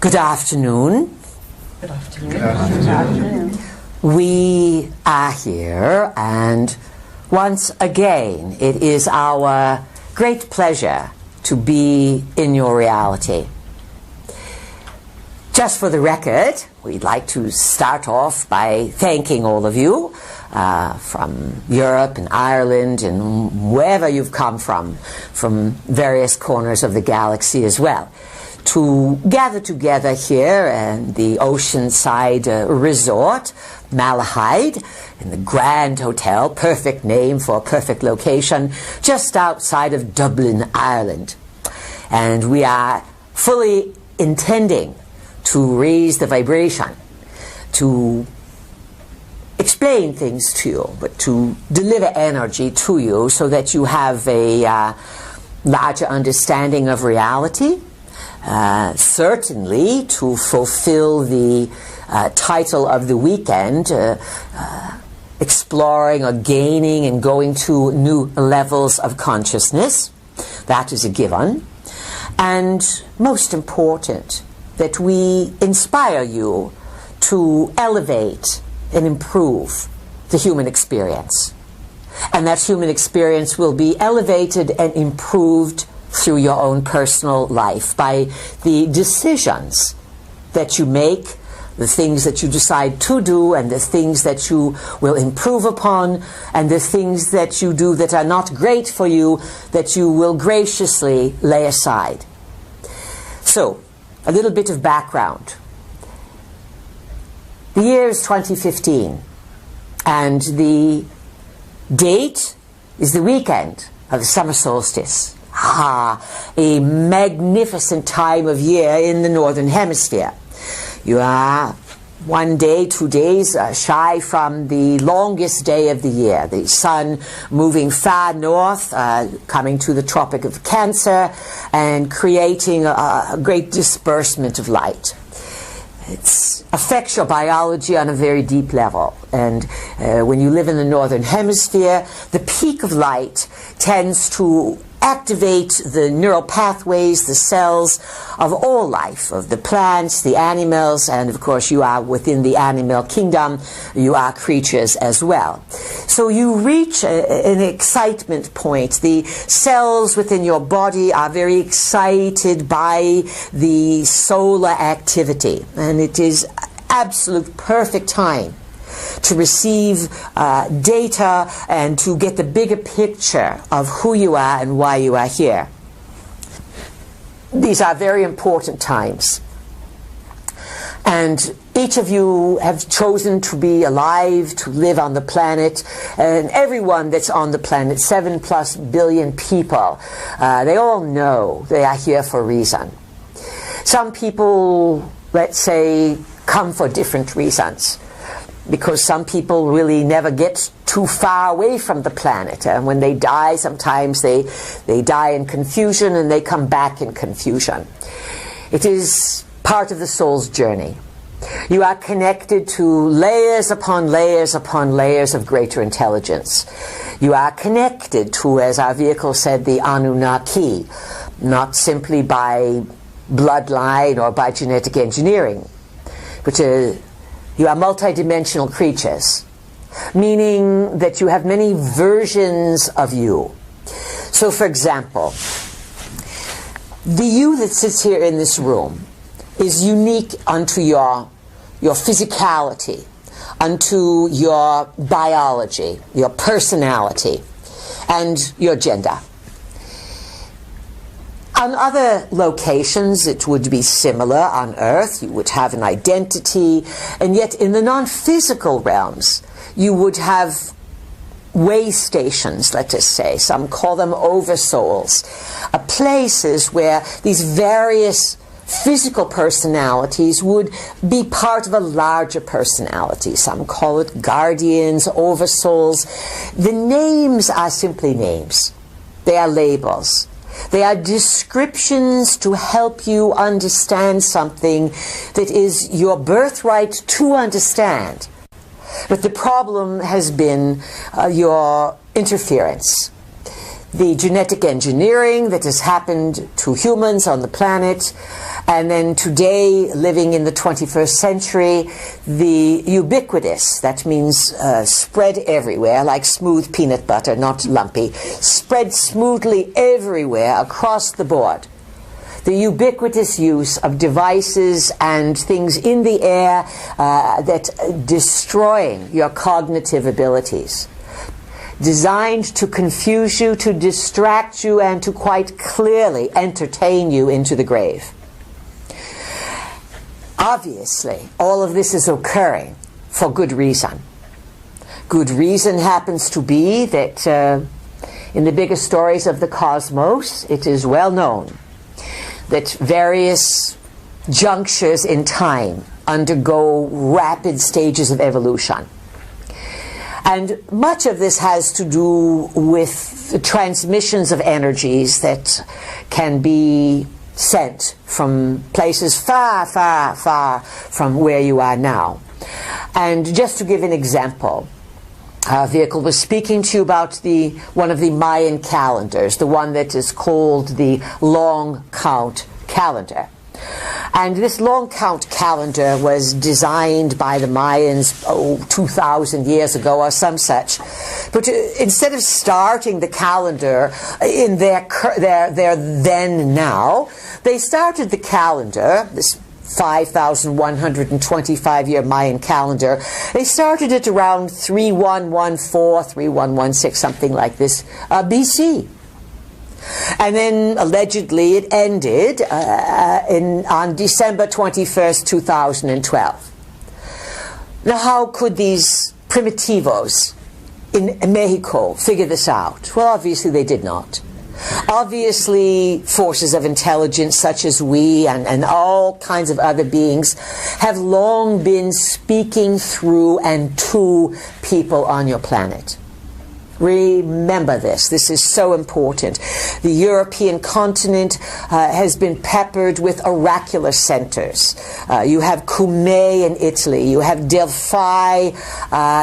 Good afternoon. Good afternoon. Good afternoon. We are here, and once again, it is our great pleasure to be in your reality. Just for the record, we'd like to start off by thanking all of you from Europe and Ireland and wherever you've come from various corners of the galaxy as well, to gather together here in the Oceanside Resort, Malahide, in the Grand Hotel, perfect name for a perfect location, just outside of Dublin, Ireland. And we are fully intending to raise the vibration, to explain things to you, but to deliver energy to you so that you have a larger understanding of reality. Certainly to fulfill the title of the weekend, exploring or gaining and going to new levels of consciousness. That is a given. And most important, that we inspire you to elevate and improve the human experience. And that human experience will be elevated and improved through your own personal life by the decisions that you make, the things that you decide to do, and the things that you will improve upon, and the things that you do that are not great for you, that you will graciously lay aside. So, a little bit of background. The year is 2015, and the date is the weekend of the summer solstice. A magnificent time of year in the Northern Hemisphere. You are 1 day, 2 days shy from the longest day of the year. The sun moving far north, coming to the Tropic of Cancer, and creating a great disbursement of light. It affects your biology on a very deep level. And when you live in the Northern Hemisphere, the peak of light tends to activate the neural pathways, the cells of all life, of the plants, the animals, and of course you are within the animal kingdom, you are creatures as well. So you reach an excitement point. The cells within your body are very excited by the solar activity, and it is absolute perfect time to receive data and to get the bigger picture of who you are and why you are here. These are very important times. And each of you have chosen to be alive, to live on the planet, and everyone that's on the planet, 7+ billion people, they all know they are here for a reason. Some people, let's say, come for different reasons, because some people really never get too far away from the planet, and when they die, sometimes they die in confusion and they come back in confusion. It is part of the soul's journey. You are connected to layers upon layers upon layers of greater intelligence. You are connected to, as our vehicle said, the Anunnaki, not simply by bloodline or by genetic engineering, but you are multidimensional creatures, meaning that you have many versions of you. So, for example, the you that sits here in this room is unique unto your physicality, unto your biology, your personality, and your gender. On other locations, it would be similar. On Earth, you would have an identity, and yet in the non-physical realms, you would have way stations, let us say. Some call them oversouls. Places where these various physical personalities would be part of a larger personality. Some call it guardians, oversouls. The names are simply names. They are labels. They are descriptions to help you understand something that is your birthright to understand. But the problem has been your interference. The genetic engineering that has happened to humans on the planet, And then today, living in the 21st century, the ubiquitous, that means spread everywhere, like smooth peanut butter, not lumpy, spread smoothly everywhere across the board. The ubiquitous use of devices and things in the air that destroying your cognitive abilities, designed to confuse you, to distract you, and to quite clearly entertain you into the grave. Obviously, all of this is occurring for good reason. Good reason happens to be that in the biggest stories of the cosmos, it is well known that various junctures in time undergo rapid stages of evolution. And much of this has to do with the transmissions of energies that can be sent from places far, far, far from where you are now. And just to give an example, our vehicle was speaking to you about one of the Mayan calendars, the one that is called the long count calendar. And this long count calendar was designed by the Mayans 2,000 years ago or some such. But instead of starting the calendar in their then now, they started the calendar, this 5,125-year Mayan calendar, they started it around 3114, 3116, something like this, BC. And then allegedly it ended on December 21st, 2012. Now how could these primitivos in Mexico figure this out? Well, obviously they did not. Obviously forces of intelligence such as we and all kinds of other beings have long been speaking through and to people on your planet. Remember this. This is so important. The European continent has been peppered with oracular centers. You have Cumae in Italy. You have Delphi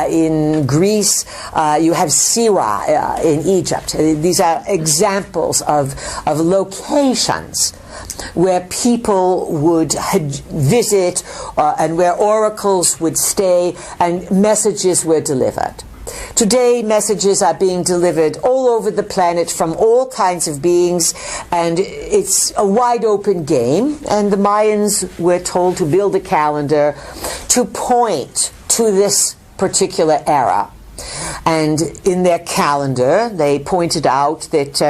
in Greece. You have Siwa in Egypt. These are examples of locations where people would visit and where oracles would stay and messages were delivered. Today, messages are being delivered all over the planet from all kinds of beings, and it's a wide open game. And the Mayans were told to build a calendar to point to this particular era. And in their calendar, they pointed out that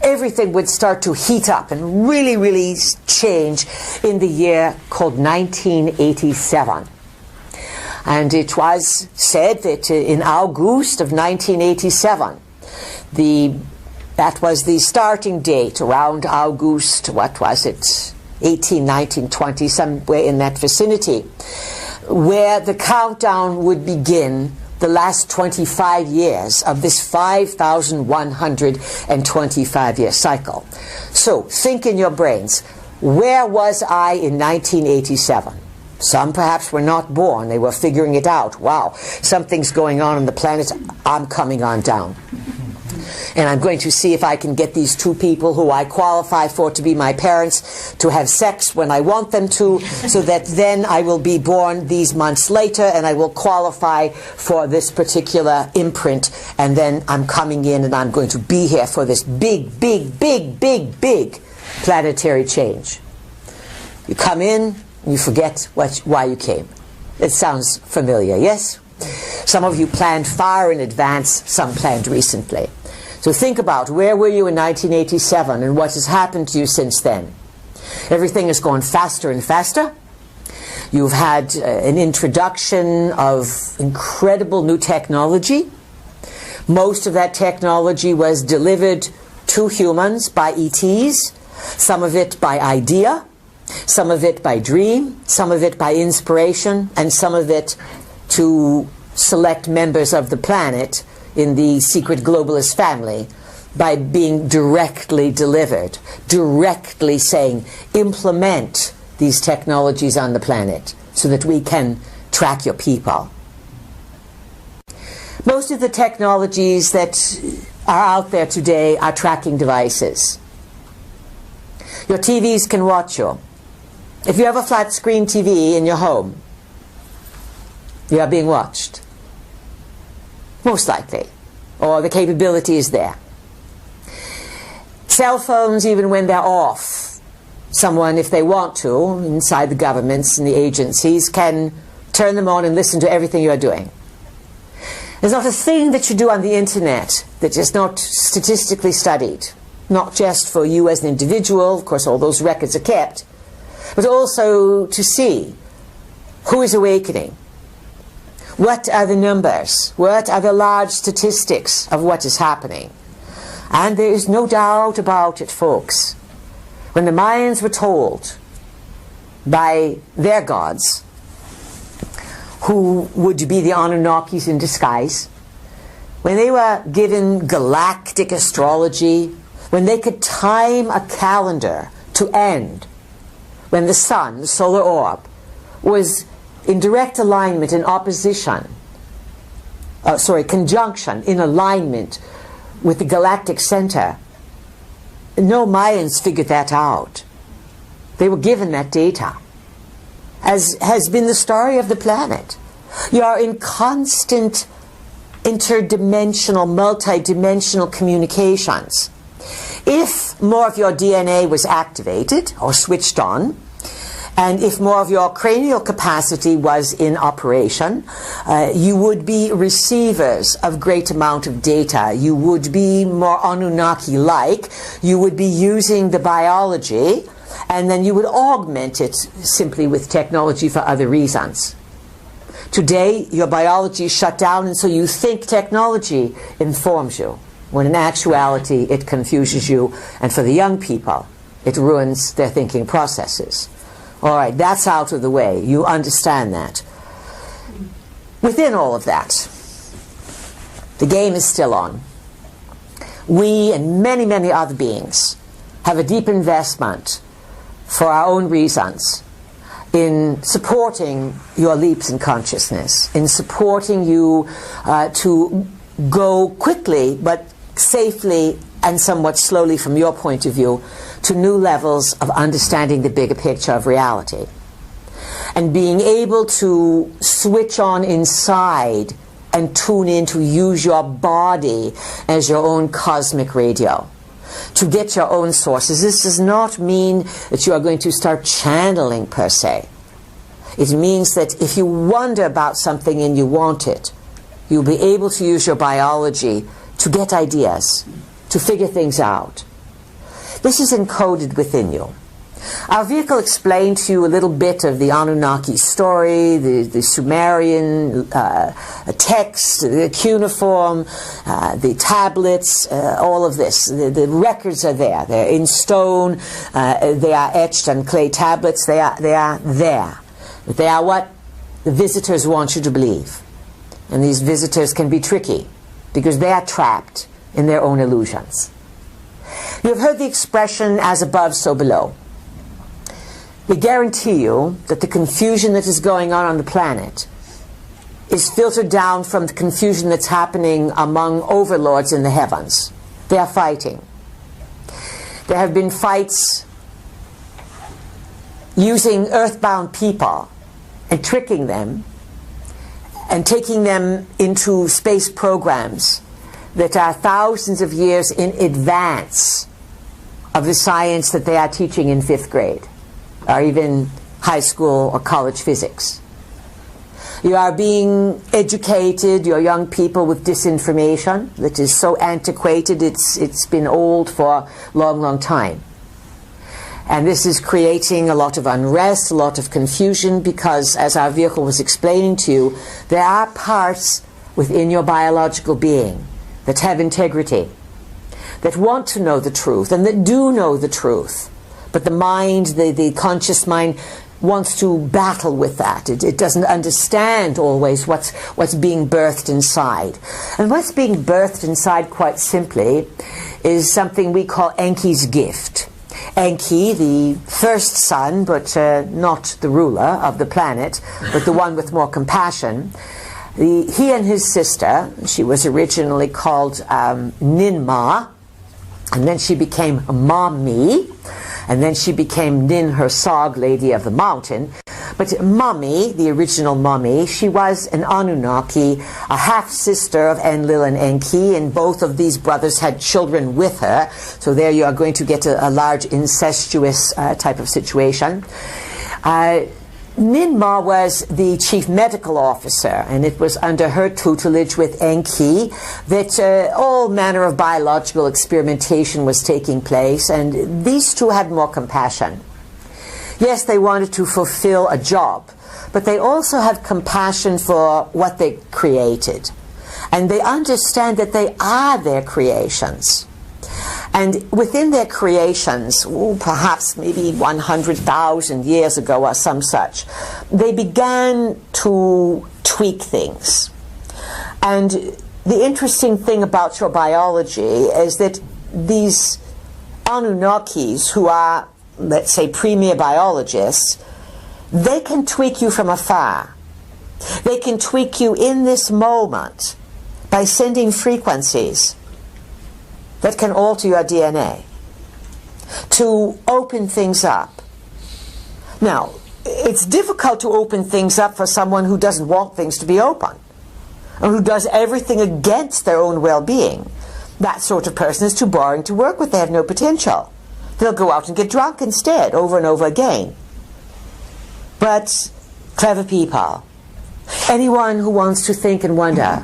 everything would start to heat up and really, really change in the year called 1987. And it was said that in August of 1987, that was the starting date, around August, what was it, 18, 19, 20, somewhere in that vicinity, where the countdown would begin the last 25 years of this 5,125-year cycle. So think in your brains, where was I in 1987? Some perhaps were not born. They were figuring it out. Wow, something's going on the planet. I'm coming on down. And I'm going to see if I can get these two people who I qualify for to be my parents to have sex when I want them to, so that then I will be born these months later and I will qualify for this particular imprint, and then I'm coming in and I'm going to be here for this big, big, big, big, big planetary change. You come in, you forget why you came. It sounds familiar, yes? Some of you planned far in advance, some planned recently. So think about, where were you in 1987 and what has happened to you since then? Everything has gone faster and faster. You've had an introduction of incredible new technology. Most of that technology was delivered to humans by ETs, some of it by idea, some of it by dream, some of it by inspiration, and some of it to select members of the planet in the secret globalist family by being directly delivered, directly saying, implement these technologies on the planet so that we can track your people. Most of the technologies that are out there today are tracking devices. Your TVs can watch you. If you have a flat screen TV in your home, you are being watched. Most likely. Or the capability is there. Cell phones, even when they're off, someone, if they want to, inside the governments and the agencies, can turn them on and listen to everything you're doing. There's not a thing that you do on the internet that is not statistically studied. Not just for you as an individual, of course all those records are kept, but also to see who is awakening. What are the numbers? What are the large statistics of what is happening? And there is no doubt about it, folks. When the Mayans were told by their gods, who would be the Anunnakis in disguise, when they were given galactic astrology, when they could time a calendar to end, when the sun, the solar orb, was in direct alignment, in opposition, conjunction, in alignment with the galactic center, no Mayans figured that out. They were given that data, as has been the story of the planet. You are in constant interdimensional, multidimensional communications. If more of your DNA was activated or switched on, and if more of your cranial capacity was in operation, you would be receivers of great amount of data. You would be more Anunnaki-like. You would be using the biology, and then you would augment it simply with technology for other reasons. Today, your biology is shut down, and so you think technology informs you, when in actuality it confuses you, and for the young people, it ruins their thinking processes. All right, that's out of the way. You understand that. Within all of that, the game is still on. We and many, many other beings have a deep investment for our own reasons in supporting your leaps in consciousness, in supporting you to go quickly but safely and somewhat slowly from your point of view to new levels of understanding the bigger picture of reality. And being able to switch on inside and tune in to use your body as your own cosmic radio, to get your own sources. This does not mean that you are going to start channeling per se. It means that if you wonder about something and you want it, you'll be able to use your biology to get ideas, to figure things out. This is encoded within you. Our vehicle explained to you a little bit of the Anunnaki story, the Sumerian text, the cuneiform, the tablets, all of this. The records are there. They're in stone. They are etched on clay tablets. They are there. But they are what the visitors want you to believe. And these visitors can be tricky because they are trapped in their own illusions. You have heard the expression, as above, so below. We guarantee you that the confusion that is going on the planet is filtered down from the confusion that's happening among overlords in the heavens. They are fighting. There have been fights using earthbound people and tricking them and taking them into space programs that are thousands of years in advance of the science that they are teaching in 5th grade, or even high school or college physics. You are being educated, your young people, with disinformation that is so antiquated it's been old for a long, long time. And this is creating a lot of unrest, a lot of confusion, because, as our vehicle was explaining to you, there are parts within your biological being that have integrity, that want to know the truth, and that do know the truth. But the mind, the conscious mind, wants to battle with that. It doesn't understand always what's being birthed inside. And what's being birthed inside, quite simply, is something we call Enki's gift. Enki, the first son, but not the ruler of the planet, but the one with more compassion. He and his sister, she was originally called Ninma, and then she became Mami, and then she became Nin Hersog, Lady of the Mountain. But Mummy, the original Mummy, she was an Anunnaki, a half-sister of Enlil and Enki, and both of these brothers had children with her. So there you are going to get a large incestuous type of situation. Ninmah was the chief medical officer, and it was under her tutelage with Enki that all manner of biological experimentation was taking place, and these two had more compassion. Yes, they wanted to fulfill a job, but they also had compassion for what they created. And they understand that they are their creations. And within their creations, perhaps maybe 100,000 years ago or some such, they began to tweak things. And the interesting thing about your biology is that these Anunnakis, who are, let's say, premier biologists, they can tweak you from afar. They can tweak you in this moment by sending frequencies that can alter your DNA to open things up. Now, it's difficult to open things up for someone who doesn't want things to be open, and who does everything against their own well-being. That sort of person is too boring to work with. They have no potential. They'll go out and get drunk instead, over and over again. But clever people, anyone who wants to think and wonder,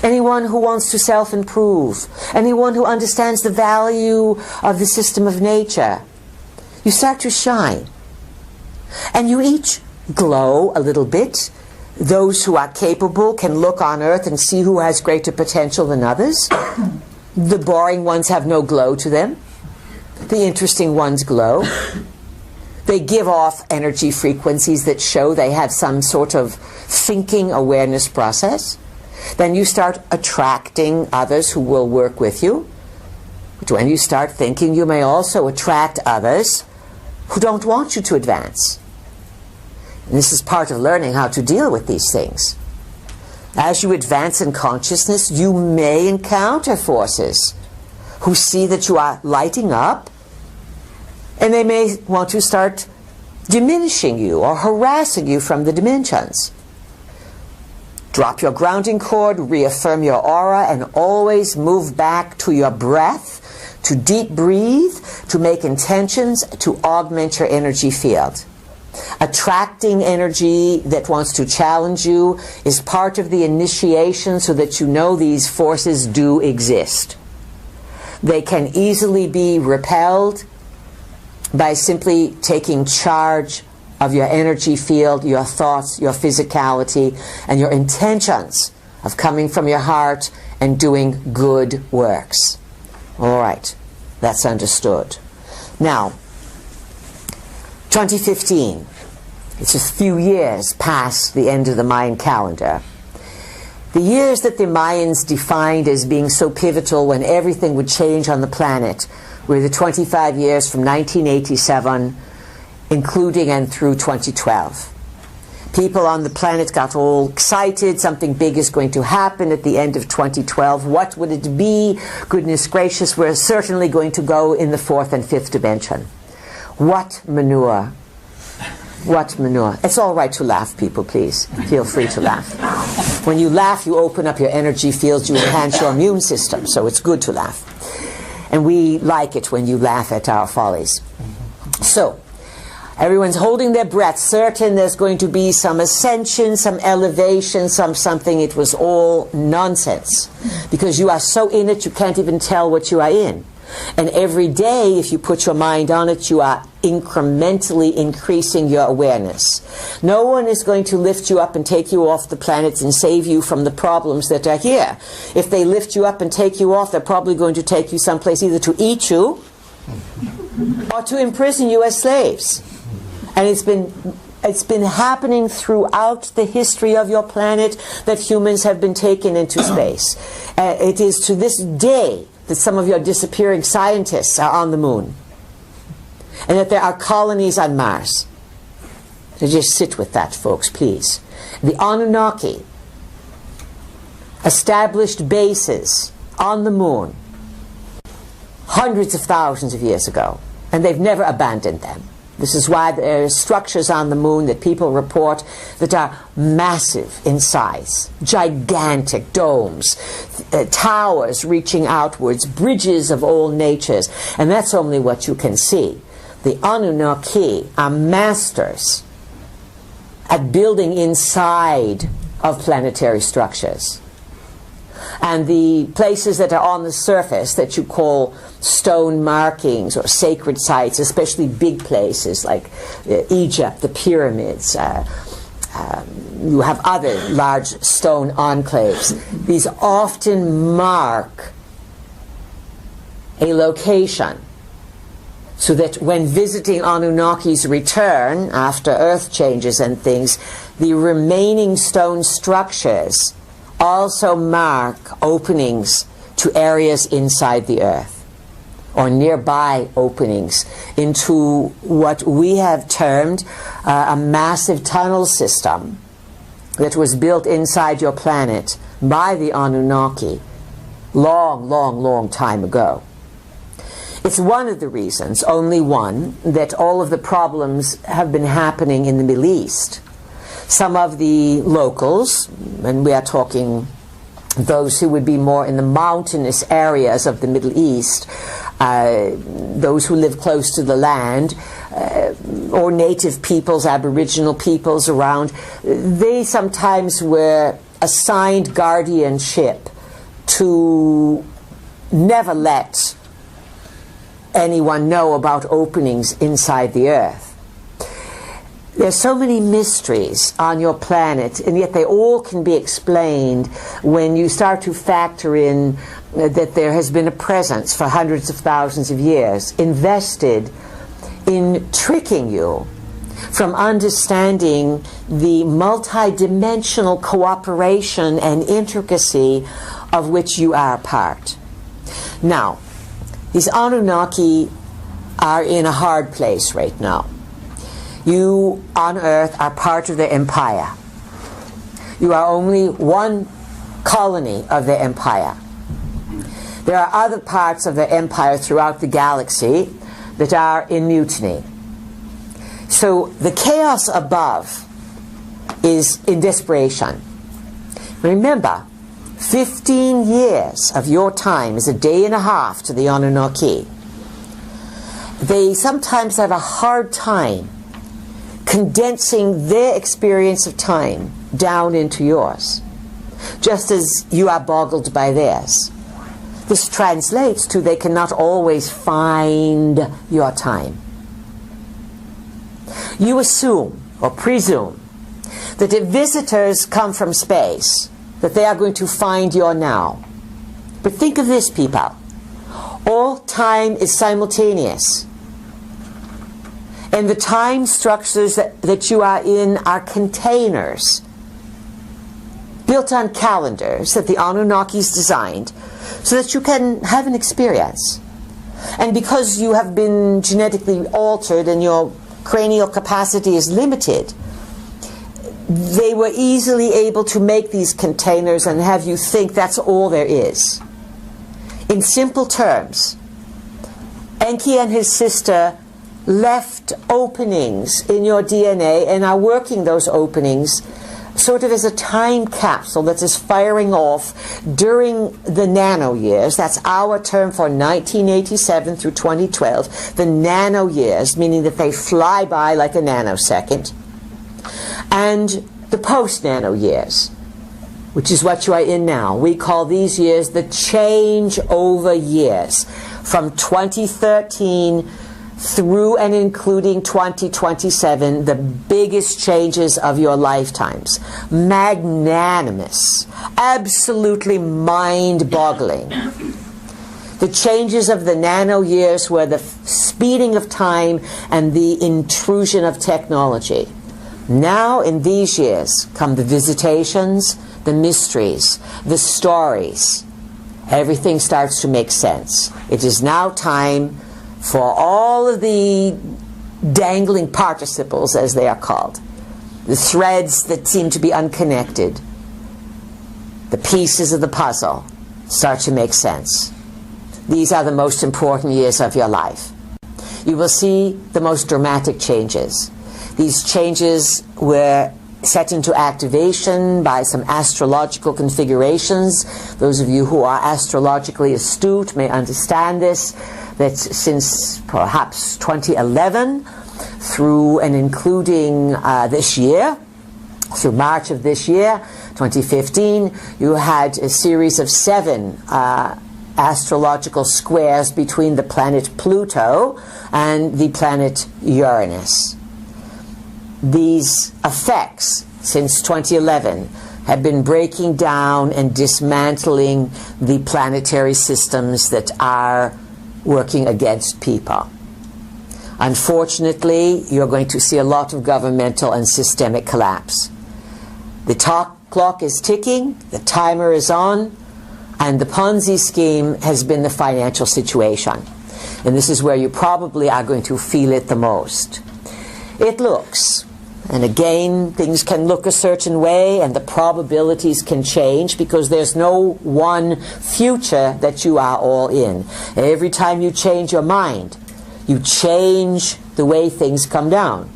anyone who wants to self-improve, anyone who understands the value of the system of nature, you start to shine. And you each glow a little bit. Those who are capable can look on Earth and see who has greater potential than others. The boring ones have no glow to them. The interesting ones glow. They give off energy frequencies that show they have some sort of thinking awareness process. Then you start attracting others who will work with you. But when you start thinking, you may also attract others who don't want you to advance. And this is part of learning how to deal with these things. As you advance in consciousness, you may encounter forces who see that you are lighting up, and they may want to start diminishing you or harassing you from the dimensions. Drop your grounding cord, reaffirm your aura, and always move back to your breath, to deep breathe, to make intentions, to augment your energy field. Attracting energy that wants to challenge you is part of the initiation, so that you know these forces do exist. They can easily be repelled by simply taking charge of your energy field, your thoughts, your physicality, and your intentions of coming from your heart and doing good works. All right, that's understood. Now, 2015, it's a few years past the end of the Mayan calendar. The years that the Mayans defined as being so pivotal when everything would change on the planet were the 25 years from 1987, including and through 2012. People on the planet got all excited. Something big is going to happen at the end of 2012. What would it be? Goodness gracious, we're certainly going to go in the fourth and fifth dimension. What manure. What manure. It's all right to laugh, people, please. Feel free to laugh. When you laugh, you open up your energy fields, you enhance your immune system, so it's good to laugh. And we like it when you laugh at our follies. So, everyone's holding their breath, certain there's going to be some ascension, some elevation, something. It was all nonsense. Because you are so in it, you can't even tell what you are in. And every day, if you put your mind on it, you are incrementally increasing your awareness. No one is going to lift you up and take you off the planet and save you from the problems that are here. If they lift you up and take you off, they're probably going to take you someplace either to eat you or to imprison you as slaves. And it's been happening throughout the history of your planet that humans have been taken into space. It is to this day that some of your disappearing scientists are on the moon, and that there are colonies on Mars. So just sit with that, folks, please. The Anunnaki established bases on the moon hundreds of thousands of years ago. And they've never abandoned them. This is why there are structures on the moon that people report that are massive in size. Gigantic domes, towers reaching outwards, bridges of all natures. And that's only what you can see. The Anunnaki are masters at building inside of planetary structures. And the places that are on the surface that you call stone markings or sacred sites, especially big places like Egypt, the pyramids, you have other large stone enclaves. These often mark a location so that when visiting Anunnakis return after Earth changes and things, the remaining stone structures also mark openings to areas inside the Earth, or nearby openings into what we have termed a massive tunnel system that was built inside your planet by the Anunnaki long time ago. It's one of the reasons, only one, that all of the problems have been happening in the Middle East. Some of the locals, and we are talking those who would be more in the mountainous areas of the Middle East, those who live close to the land, or native peoples, aboriginal peoples around, they sometimes were assigned guardianship to never let anyone know about openings inside the Earth. There's so many mysteries on your planet, and yet they all can be explained when you start to factor in that there has been a presence for hundreds of thousands of years invested in tricking you from understanding the multidimensional cooperation and intricacy of which you are a part. Now, these Anunnaki are in a hard place right now. You on Earth are part of their empire. You are only one colony of their empire. There are other parts of their empire throughout the galaxy that are in mutiny. So the chaos above is in desperation. Remember, 15 years of your time is a day and a half to the Anunnaki. They sometimes have a hard time condensing their experience of time down into yours, just as you are boggled by theirs. This translates to they cannot always find your time. You assume or presume that if visitors come from space, that they are going to find your now. But think of this, people. All time is simultaneous. And the time structures that you are in are containers built on calendars that the Anunnakis designed so that you can have an experience. And because you have been genetically altered and your cranial capacity is limited, they were easily able to make these containers and have you think that's all there is. In simple terms, Enki and his sister left openings in your DNA and are working those openings sort of as a time capsule that is firing off during the nano years. That's our term for 1987 through 2012. The nano years, meaning that they fly by like a nanosecond. And the post-nano years, which is what you are in now. We call these years the changeover years, from 2013 through and including 2027, the biggest changes of your lifetimes. Magnanimous, absolutely mind-boggling. The changes of the nano years were the speeding of time and the intrusion of technology. Now, in these years, come the visitations, the mysteries, the stories. Everything starts to make sense. It is now time for all of the dangling participles, as they are called, the threads that seem to be unconnected, the pieces of the puzzle start to make sense. These are the most important years of your life. you will see the most dramatic changes. These changes were set into activation by some astrological configurations. Those of you who are astrologically astute may understand this, that since perhaps 2011 through and including this year, through March of this year, 2015, you had a series of 7 astrological squares between the planet Pluto and the planet Uranus. These effects, since 2011, have been breaking down and dismantling the planetary systems that are working against people. Unfortunately, you're going to see a lot of governmental and systemic collapse. The clock is ticking, the timer is on, and the Ponzi scheme has been the financial situation. And this is where you probably are going to feel it the most. It looks, and again, things can look a certain way and the probabilities can change because there's no one future that you are all in. Every time you change your mind, you change the way things come down.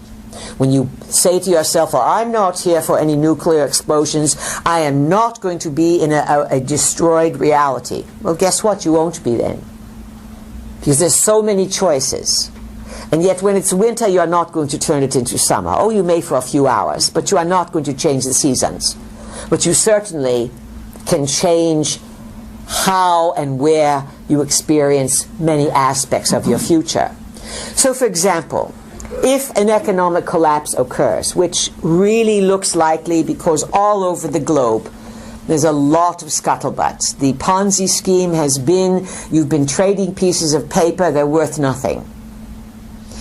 When you say to yourself, well, I'm not here for any nuclear explosions, I am not going to be in a destroyed reality. Well, guess what? You won't be then. Because there's so many choices. And yet when it's winter, you're not going to turn it into summer. Oh, you may for a few hours, but you are not going to change the seasons. But you certainly can change how and where you experience many aspects of your future. So, for example, if an economic collapse occurs, which really looks likely because all over the globe there's a lot of scuttlebutt. The Ponzi scheme has been, you've been trading pieces of paper, they're worth nothing.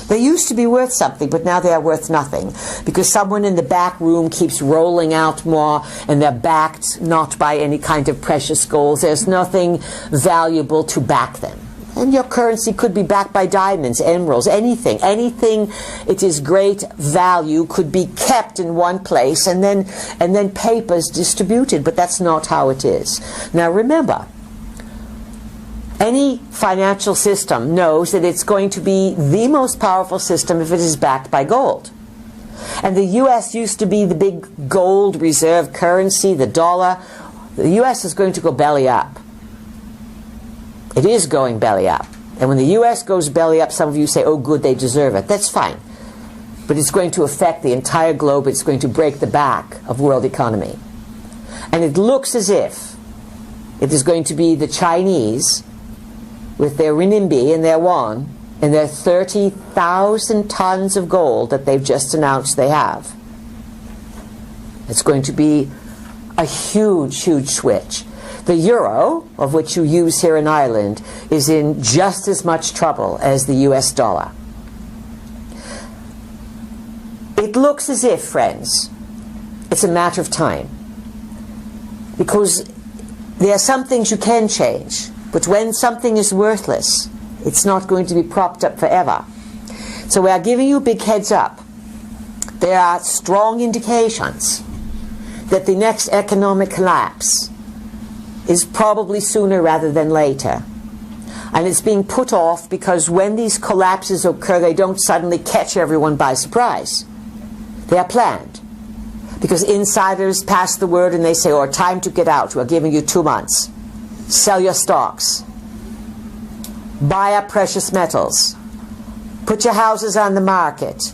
They used to be worth something, but now they are worth nothing because someone in the back room keeps rolling out more and they're backed not by any kind of precious gold. There's nothing valuable to back them. And your currency could be backed by diamonds, emeralds, anything. Anything it is great value could be kept in one place and then papers distributed, but that's not how it is. Now remember, any financial system knows that it's going to be the most powerful system if it is backed by gold. And the U.S. used to be the big gold reserve currency, the dollar. The U.S. is going to go belly up. It is going belly up. And when the U.S. goes belly up, some of you say, oh good, they deserve it. That's fine. But it's going to affect the entire globe. It's going to break the back of world economy. And it looks as if it is going to be the Chinese with their renminbi and their yuan and their 30,000 tons of gold that they've just announced they have. It's going to be a huge, huge switch. The euro, of which you use here in Ireland, is in just as much trouble as the US dollar. It looks as if, friends, it's a matter of time. Because there are some things you can change, but when something is worthless, it's not going to be propped up forever. So we are giving you a big heads up. There are strong indications that the next economic collapse is probably sooner rather than later. And it's being put off because when these collapses occur, they don't suddenly catch everyone by surprise. They are planned. Because insiders pass the word and they say, oh, time to get out. We're giving you 2 months. Sell your stocks. Buy up precious metals. Put your houses on the market.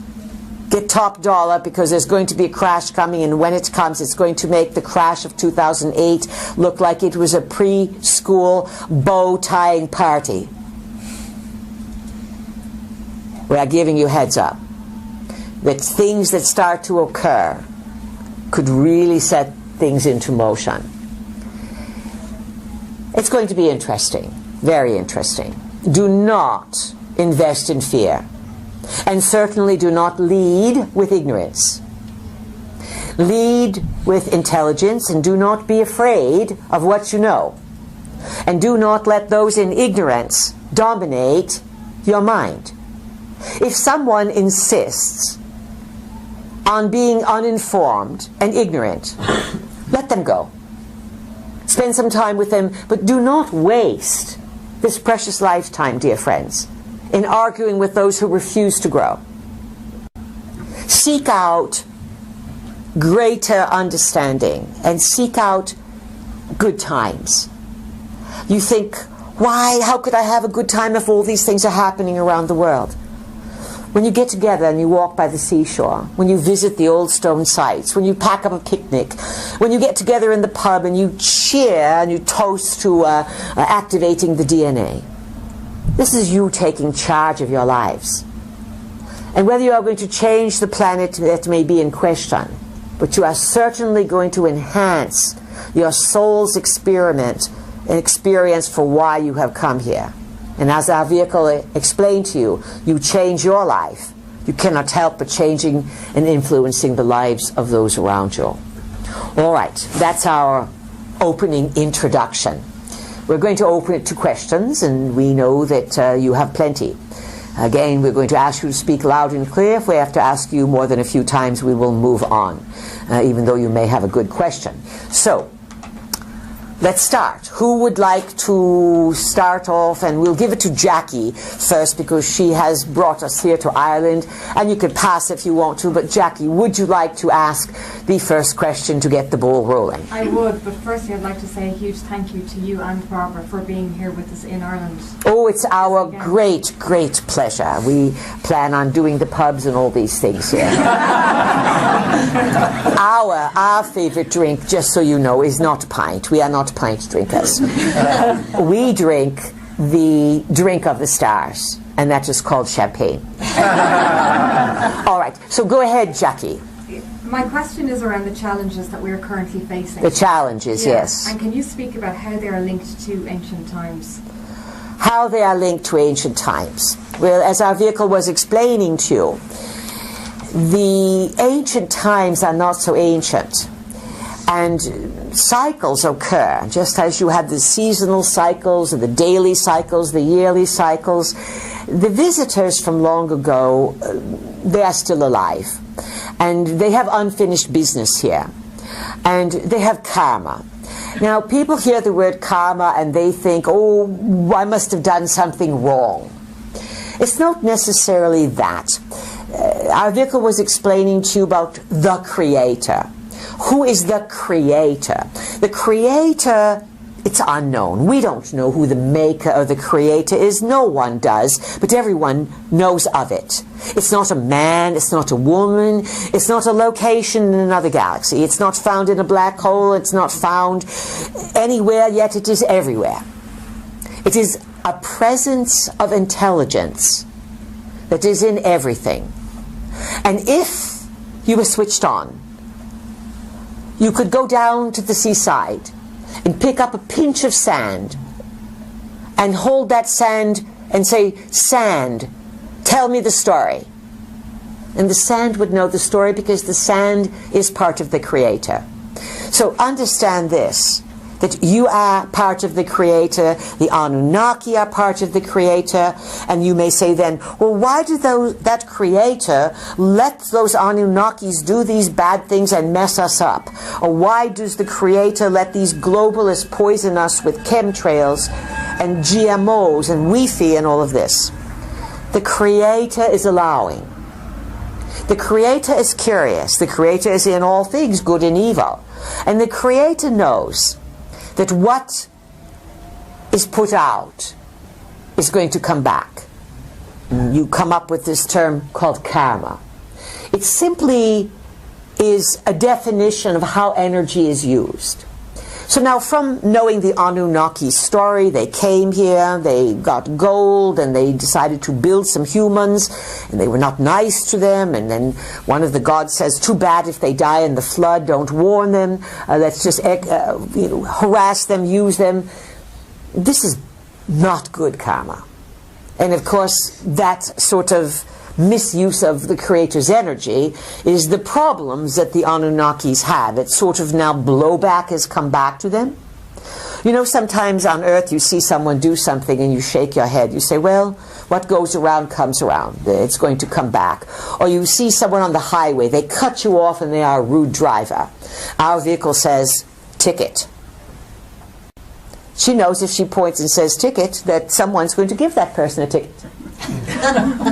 Get top dollar because there's going to be a crash coming, and when it comes, it's going to make the crash of 2008 look like it was a preschool bow-tying party. We are giving you heads up that things that start to occur could really set things into motion. It's going to be interesting, very interesting. Do not invest in fear. And certainly do not lead with ignorance. Lead with intelligence and do not be afraid of what you know. And do not let those in ignorance dominate your mind. If someone insists on being uninformed and ignorant, let them go. Spend some time with them, but do not waste this precious lifetime, dear friends. in arguing with those who refuse to grow. Seek out greater understanding and seek out good times. You think, why? How could I have a good time if all these things are happening around the world? When you get together and you walk by the seashore, when you visit the old stone sites, when you pack up a picnic, when you get together in the pub and you cheer and you toast to activating the DNA, this is you taking charge of your lives. And whether you are going to change the planet, that may be in question, but you are certainly going to enhance your soul's experience for why you have come here. And as our vehicle explained to you, you change your life. You cannot help but changing and influencing the lives of those around you. All right, that's our opening introduction. We're going to open it to questions, and we know that you have plenty. Again, we're going to ask you to speak loud and clear. If we have to ask you more than a few times, we will move on, even though you may have a good question. So, let's start. Who would like to start off? And we'll give it to Jackie first because she has brought us here to Ireland. And you can pass if you want to. But Jackie, would you like to ask the first question to get the ball rolling? I would, but firstly I'd like to say a huge thank you to you and Barbara for being here with us in Ireland. Oh, it's our great, great pleasure. We plan on doing the pubs and all these things here. Our favorite drink, just so you know, is not pint. We are not pint drinkers. We drink the drink of the stars, and that is called champagne. All right, so go ahead, Jackie. My question is around the challenges that we're currently facing. The challenges, yes. And can you speak about how they are linked to ancient times? How they are linked to ancient times. Well, as our vehicle was explaining to you, the ancient times are not so ancient. And cycles occur, just as you had the seasonal cycles, the daily cycles, the yearly cycles. The visitors from long ago, they are still alive. And they have unfinished business here. And they have karma. Now, people hear the word karma and they think, oh, I must have done something wrong. It's not necessarily that. Our vehicle was explaining to you about the Creator. Who is the Creator? The Creator, it's unknown. We don't know who the maker or the Creator is. No one does, but everyone knows of it. It's not a man, it's not a woman, it's not a location in another galaxy. It's not found in a black hole, it's not found anywhere, yet it is everywhere. It is a presence of intelligence that is in everything. And if you were switched on, you could go down to the seaside and pick up a pinch of sand and hold that sand and say, "Sand, tell me the story." And the sand would know the story because the sand is part of the Creator. So understand this, that you are part of the Creator, the Anunnaki are part of the Creator, and you may say then, well, why did that Creator let those Anunnakis do these bad things and mess us up? Or why does the Creator let these globalists poison us with chemtrails and GMOs and Wi-Fi and all of this? The Creator is allowing. The Creator is curious. The Creator is in all things, good and evil. And the Creator knows that what is put out is going to come back. You come up with this term called karma. It simply is a definition of how energy is used. So now, from knowing the Anunnaki story, they came here, they got gold, and they decided to build some humans, and they were not nice to them, and then one of the gods says, too bad if they die in the flood, don't warn them, let's just harass them, use them. This is not good karma. And of course, that sort of misuse of the Creator's energy is the problems that the Anunnakis have. It's sort of now blowback has come back to them. You know, sometimes on Earth you see someone do something and you shake your head. You say, well, what goes around comes around. It's going to come back. Or you see someone on the highway, they cut you off and they are a rude driver. Our vehicle says, ticket. She knows if she points and says ticket that someone's going to give that person a ticket.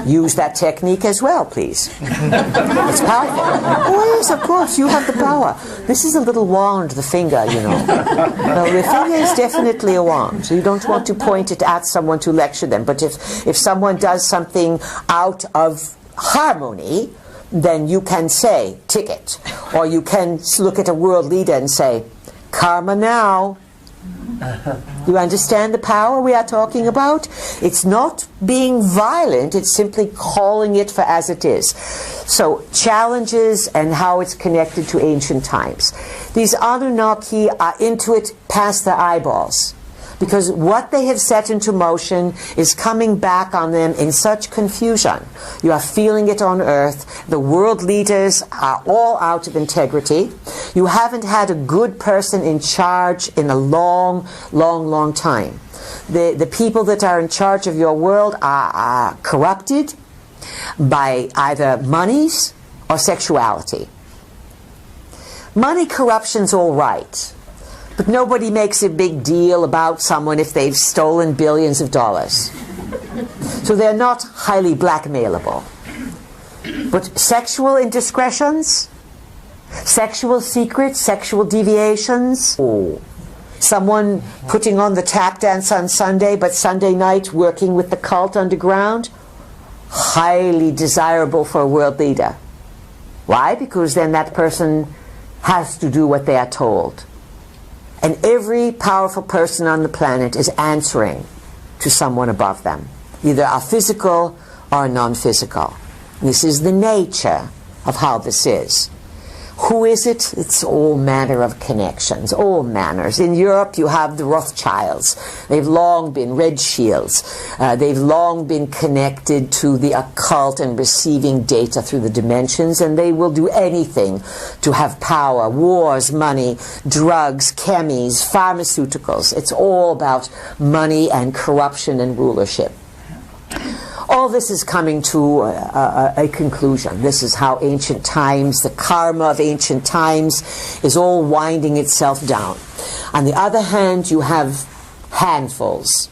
Use that technique as well, please. It's powerful. Oh yes, of course, you have the power. This is a little wand, the finger, you know. Now, the finger is definitely a wand, so you don't want to point it at someone to lecture them. But if someone does something out of harmony, then you can say, ticket. Or you can look at a world leader and say, karma now. You understand the power we are talking about? It's not being violent, it's simply calling it for as it is. So, challenges and how it's connected to ancient times. These Anunnaki are into it past their eyeballs, because what they have set into motion is coming back on them in such confusion. You are feeling it on Earth. The world leaders are all out of integrity. You haven't had a good person in charge in a long, long, long time. The people that are in charge of your world are corrupted by either monies or sexuality. Money corruption's all right. But nobody makes a big deal about someone if they've stolen billions of dollars. So they're not highly blackmailable. But sexual indiscretions, sexual secrets, sexual deviations, someone putting on the tap dance on Sunday, but Sunday night working with the cult underground, highly desirable for a world leader. Why? Because then that person has to do what they are told. And every powerful person on the planet is answering to someone above them, either a physical or a non-physical. This is the nature of how this is. Who is it? It's all manner of connections, all manners. In Europe, you have the Rothschilds. They've long been Red Shields. They've long been connected to the occult and receiving data through the dimensions, and they will do anything to have power. Wars, money, drugs, chemies, pharmaceuticals. It's all about money and corruption and rulership. All this is coming to a conclusion. This is how ancient times, the karma of ancient times, is all winding itself down. On the other hand, you have handfuls.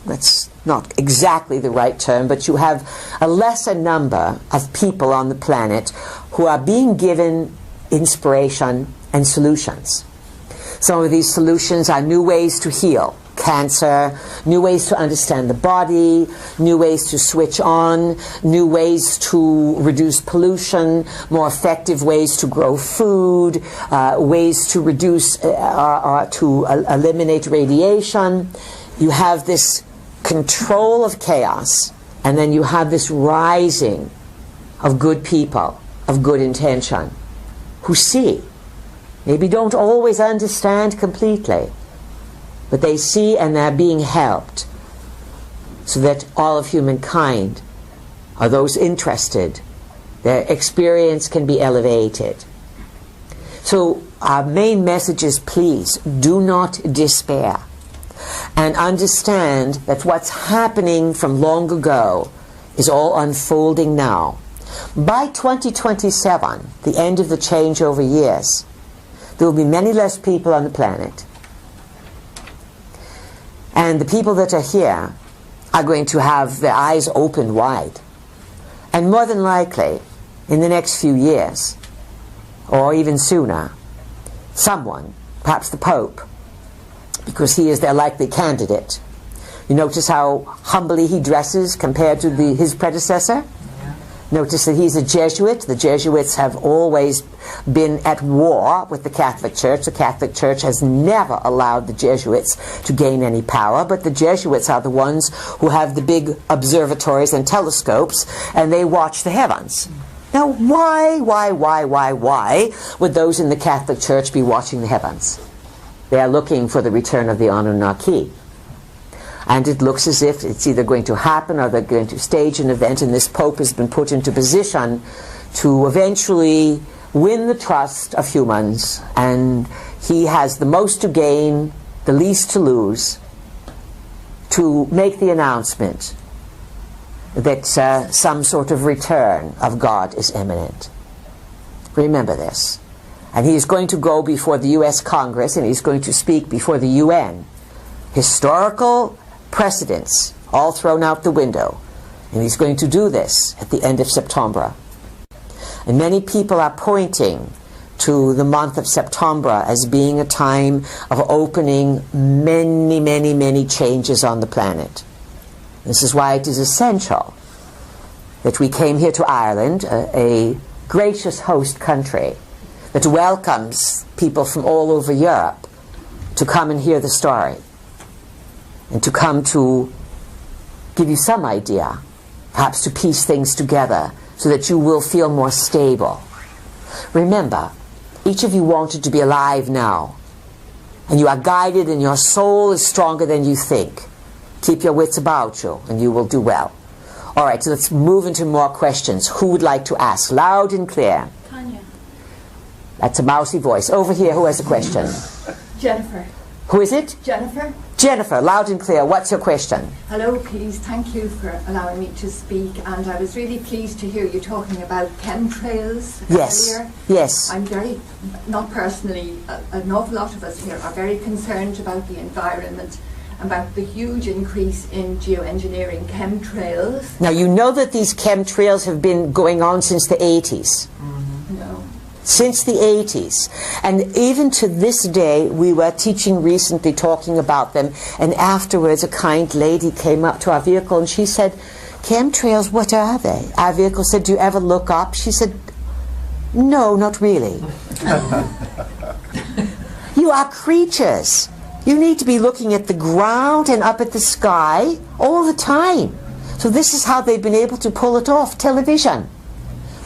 That's not exactly the right term, but you have a lesser number of people on the planet who are being given inspiration and solutions. Some of these solutions are new ways to heal cancer, new ways to understand the body, new ways to switch on, new ways to reduce pollution, more effective ways to grow food, ways to reduce to eliminate radiation. You have this control of chaos, and then you have this rising of good people, of good intention, who see. Maybe don't always understand completely, but they see and they're being helped, so that all of humankind, or those interested, their experience can be elevated. So our main message is, please do not despair, and understand that what's happening from long ago is all unfolding now. By 2027, the end of the changeover years, there will be many less people on the planet. And the people that are here are going to have their eyes open wide. And more than likely, in the next few years, or even sooner, someone, perhaps the Pope, because he is their likely candidate. You notice how humbly he dresses compared to his predecessor? Notice that he's a Jesuit. The Jesuits have always been at war with the Catholic Church. The Catholic Church has never allowed the Jesuits to gain any power, but the Jesuits are the ones who have the big observatories and telescopes, and they watch the heavens. Now, why would those in the Catholic Church be watching the heavens? They are looking for the return of the Anunnaki. And it looks as if it's either going to happen or they're going to stage an event, and this Pope has been put into position to eventually win the trust of humans, and he has the most to gain, the least to lose, to make the announcement that some sort of return of God is imminent. Remember this. And he is going to go before the U.S. Congress, and he's going to speak before the UN. Historical precedents all thrown out the window. And he's going to do this at the end of September. And many people are pointing to the month of September as being a time of opening many, many, many changes on the planet. This is why it is essential that we came here to Ireland, a gracious host country that welcomes people from all over Europe to come and hear the story and to come to give you some idea, perhaps to piece things together so that you will feel more stable. Remember, each of you wanted to be alive now, and you are guided and your soul is stronger than you think. Keep your wits about you and you will do well. All right, so let's move into more questions. Who would like to ask? Loud and clear. Tanya. That's a mousy voice. Over here, who has a question? Jennifer. Who is it? Jennifer. Jennifer, loud and clear. What's your question? Hello, please. Thank you for allowing me to speak. And I was really pleased to hear you talking about chemtrails earlier. Yes. I'm very, not personally, an awful lot of us here are very concerned about the environment, about the huge increase in geoengineering chemtrails. Now, you know that these chemtrails have been going on since the 80s. No. Since the 80s. And even to this day, we were teaching recently, talking about them, and afterwards a kind lady came up to our vehicle and she said, chemtrails, what are they? Our vehicle said, do you ever look up? She said, no, not really. You are creatures. You need to be looking at the ground and up at the sky all the time. So this is how they've been able to pull it off. Television.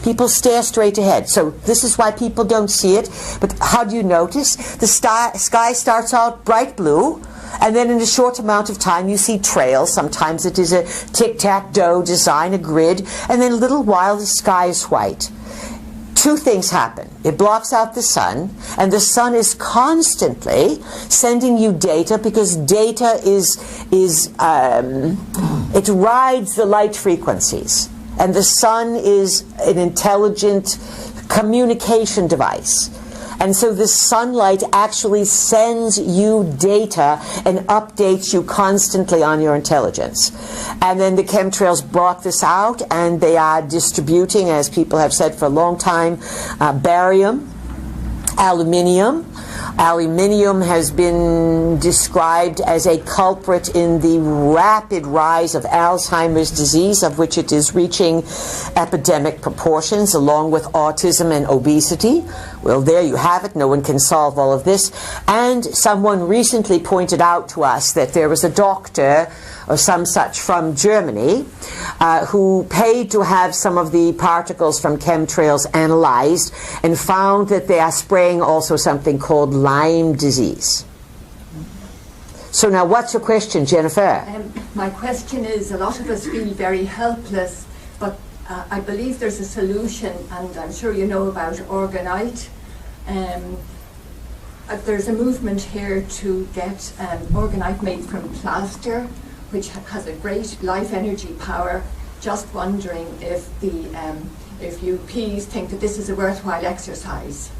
People stare straight ahead. So this is why people don't see it. But how do you notice? The sky starts out bright blue, and then in a short amount of time you see trails. Sometimes it is a tic-tac-toe design, a grid, and then a little while the sky is white. Two things happen. It blocks out the sun, and the sun is constantly sending you data, because data it rides the light frequencies. And the sun is an intelligent communication device. And so the sunlight actually sends you data and updates you constantly on your intelligence. And then the chemtrails block this out, and they are distributing, as people have said for a long time, barium, aluminium. Aluminium has been described as a culprit in the rapid rise of Alzheimer's disease, of which it is reaching epidemic proportions, along with autism and obesity. Well, there you have it. No one can solve all of this. And someone recently pointed out to us that there was a doctor or some such from Germany who paid to have some of the particles from chemtrails analyzed, and found that they are spraying also something called Lyme disease. So now what's your question, Jennifer? My question is, a lot of us feel very helpless, but I believe there's a solution, and I'm sure you know about Orgonite. There's a movement here to get Orgonite made from plaster, which has a great life energy power. Just wondering if you please think that this is a worthwhile exercise.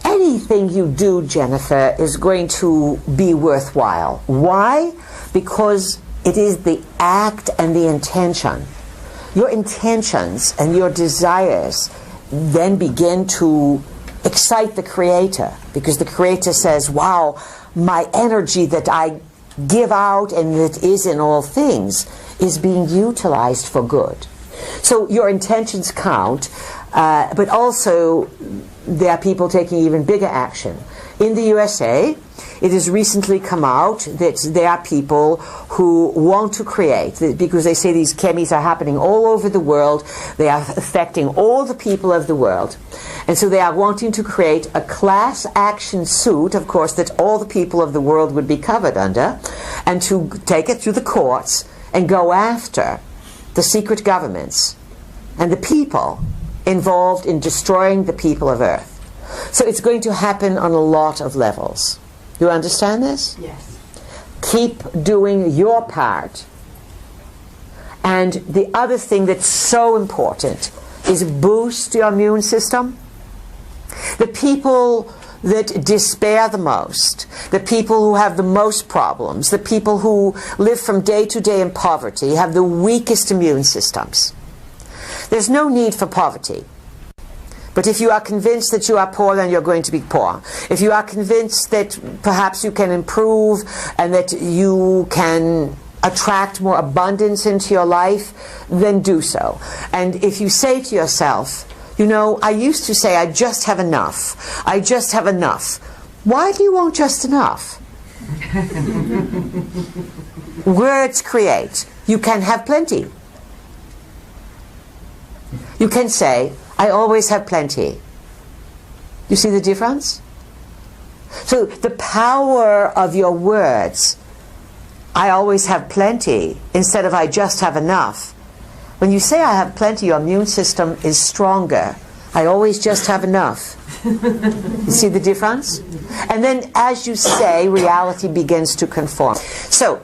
Anything you do, Jennifer, is going to be worthwhile. Why? Because it is the act and the intention. Your intentions and your desires then begin to excite the Creator, because the Creator says, wow, my energy that I give out and that is in all things is being utilized for good. So your intentions count, but also there are people taking even bigger action. In the USA, it has recently come out that there are people who want to create, because they say these chemies are happening all over the world, they are affecting all the people of the world, and so they are wanting to create a class action suit, of course, that all the people of the world would be covered under, and to take it through the courts and go after the secret governments and the people involved in destroying the people of Earth. So it's going to happen on a lot of levels. You understand this? Yes. Keep doing your part. And the other thing that's so important is boost your immune system. The people that despair the most, the people who have the most problems, the people who live from day to day in poverty, have the weakest immune systems. There's no need for poverty. But if you are convinced that you are poor, then you're going to be poor. If you are convinced that perhaps you can improve and that you can attract more abundance into your life, then do so. And if you say to yourself, you know, I used to say, I just have enough. I just have enough. Why do you want just enough? Words create. You can have plenty. You can say, I always have plenty. You see the difference? So the power of your words, I always have plenty, instead of I just have enough. When you say I have plenty, your immune system is stronger. I always just have enough. You see the difference? And then as you say, reality begins to conform. So,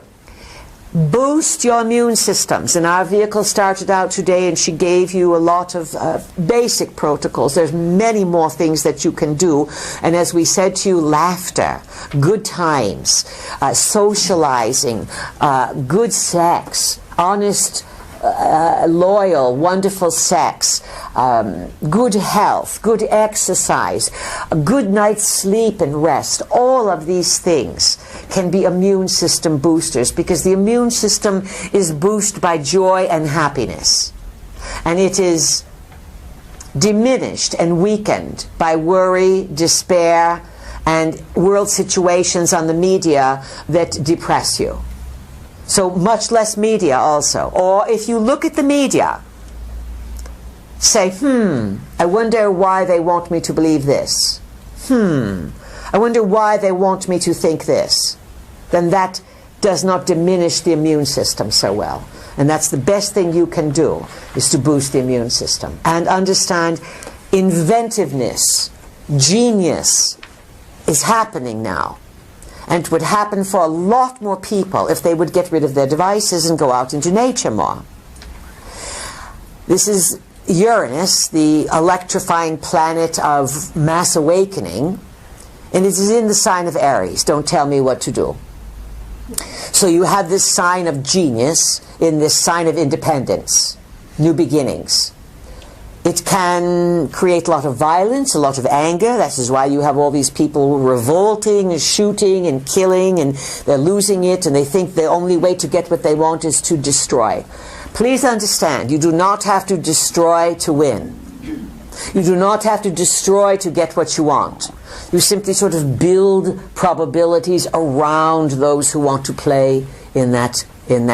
boost your immune systems. And our vehicle started out today and she gave you a lot of basic protocols. There's many more things that you can do. And as we said to you, laughter, good times, socializing, good sex, honest, loyal, wonderful sex, good health, good exercise, a good night's sleep and rest. All of these things can be immune system boosters, because the immune system is boosted by joy and happiness. And it is diminished and weakened by worry, despair, and world situations on the media that depress you. So much less media also. Or if you look at the media, say, I wonder why they want me to believe this. I wonder why they want me to think this. Then that does not diminish the immune system so well. And that's the best thing you can do, is to boost the immune system. And understand inventiveness, genius is happening now. And it would happen for a lot more people if they would get rid of their devices and go out into nature more. This is Uranus, the electrifying planet of mass awakening, and it is in the sign of Aries. Don't tell me what to do. So you have this sign of genius in this sign of independence, new beginnings. It can create a lot of violence, a lot of anger. That is why you have all these people revolting and shooting and killing, and they're losing it, and they think the only way to get what they want is to destroy. Please understand, you do not have to destroy to win. You do not have to destroy to get what you want. You simply sort of build probabilities around those who want to play in that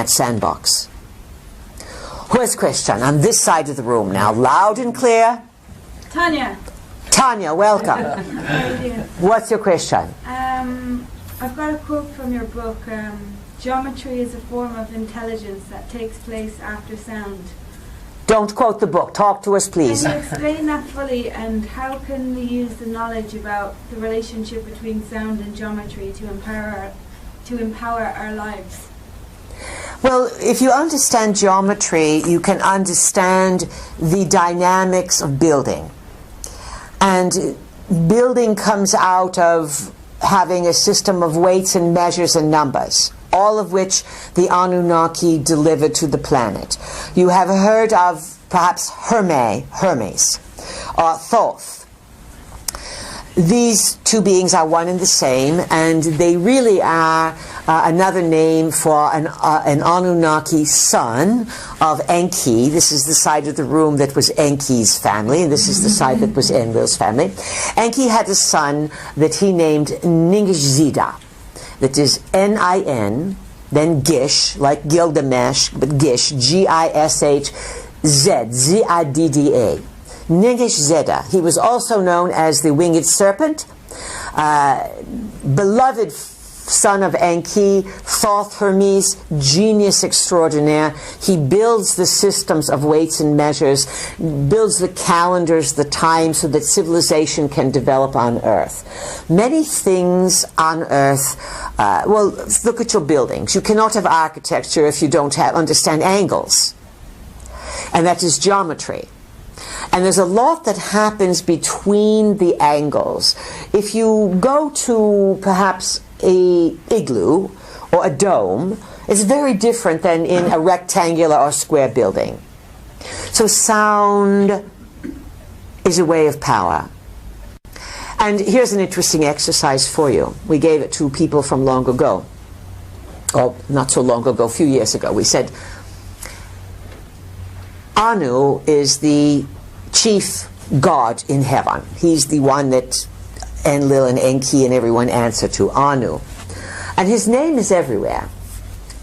sandbox. Who has a question? On this side of the room now, loud and clear. Tanya. Tanya, welcome. How are you doing? What's your question? I've got a quote from your book. Geometry is a form of intelligence that takes place after sound. Don't quote the book. Talk to us, please. Can you explain that fully, and how can we use the knowledge about the relationship between sound and geometry to empower our lives? Well, if you understand geometry, you can understand the dynamics of building. And building comes out of having a system of weights and measures and numbers, all of which the Anunnaki delivered to the planet. You have heard of perhaps Hermes, or Thoth. These two beings are one and the same, and they really are another name for an Anunnaki son of Enki. This is the side of the room that was Enki's family, and this is the side that was Enlil's family. Enki had a son that he named Ningishzida. That is N-I-N, then Gish, like Gilgamesh, but Gish, G-I-S-H-Z, Z-I-D-D-A. Ningishzida. He was also known as the Winged Serpent, beloved son of Enki, Thoth Hermes, genius extraordinaire. He builds the systems of weights and measures, builds the calendars, the time, so that civilization can develop on Earth. Many things on Earth, well, look at your buildings. You cannot have architecture if you don't understand angles. And that is geometry. And there's a lot that happens between the angles. If you go to perhaps a igloo or a dome, it's very different than in a rectangular or square building. So sound is a way of power. And here's an interesting exercise for you. We gave it to people from long ago. Or not so long ago, a few years ago. We said, Anu is the chief god in heaven. He's the one that Enlil and Enki and everyone answer to, Anu. And his name is everywhere.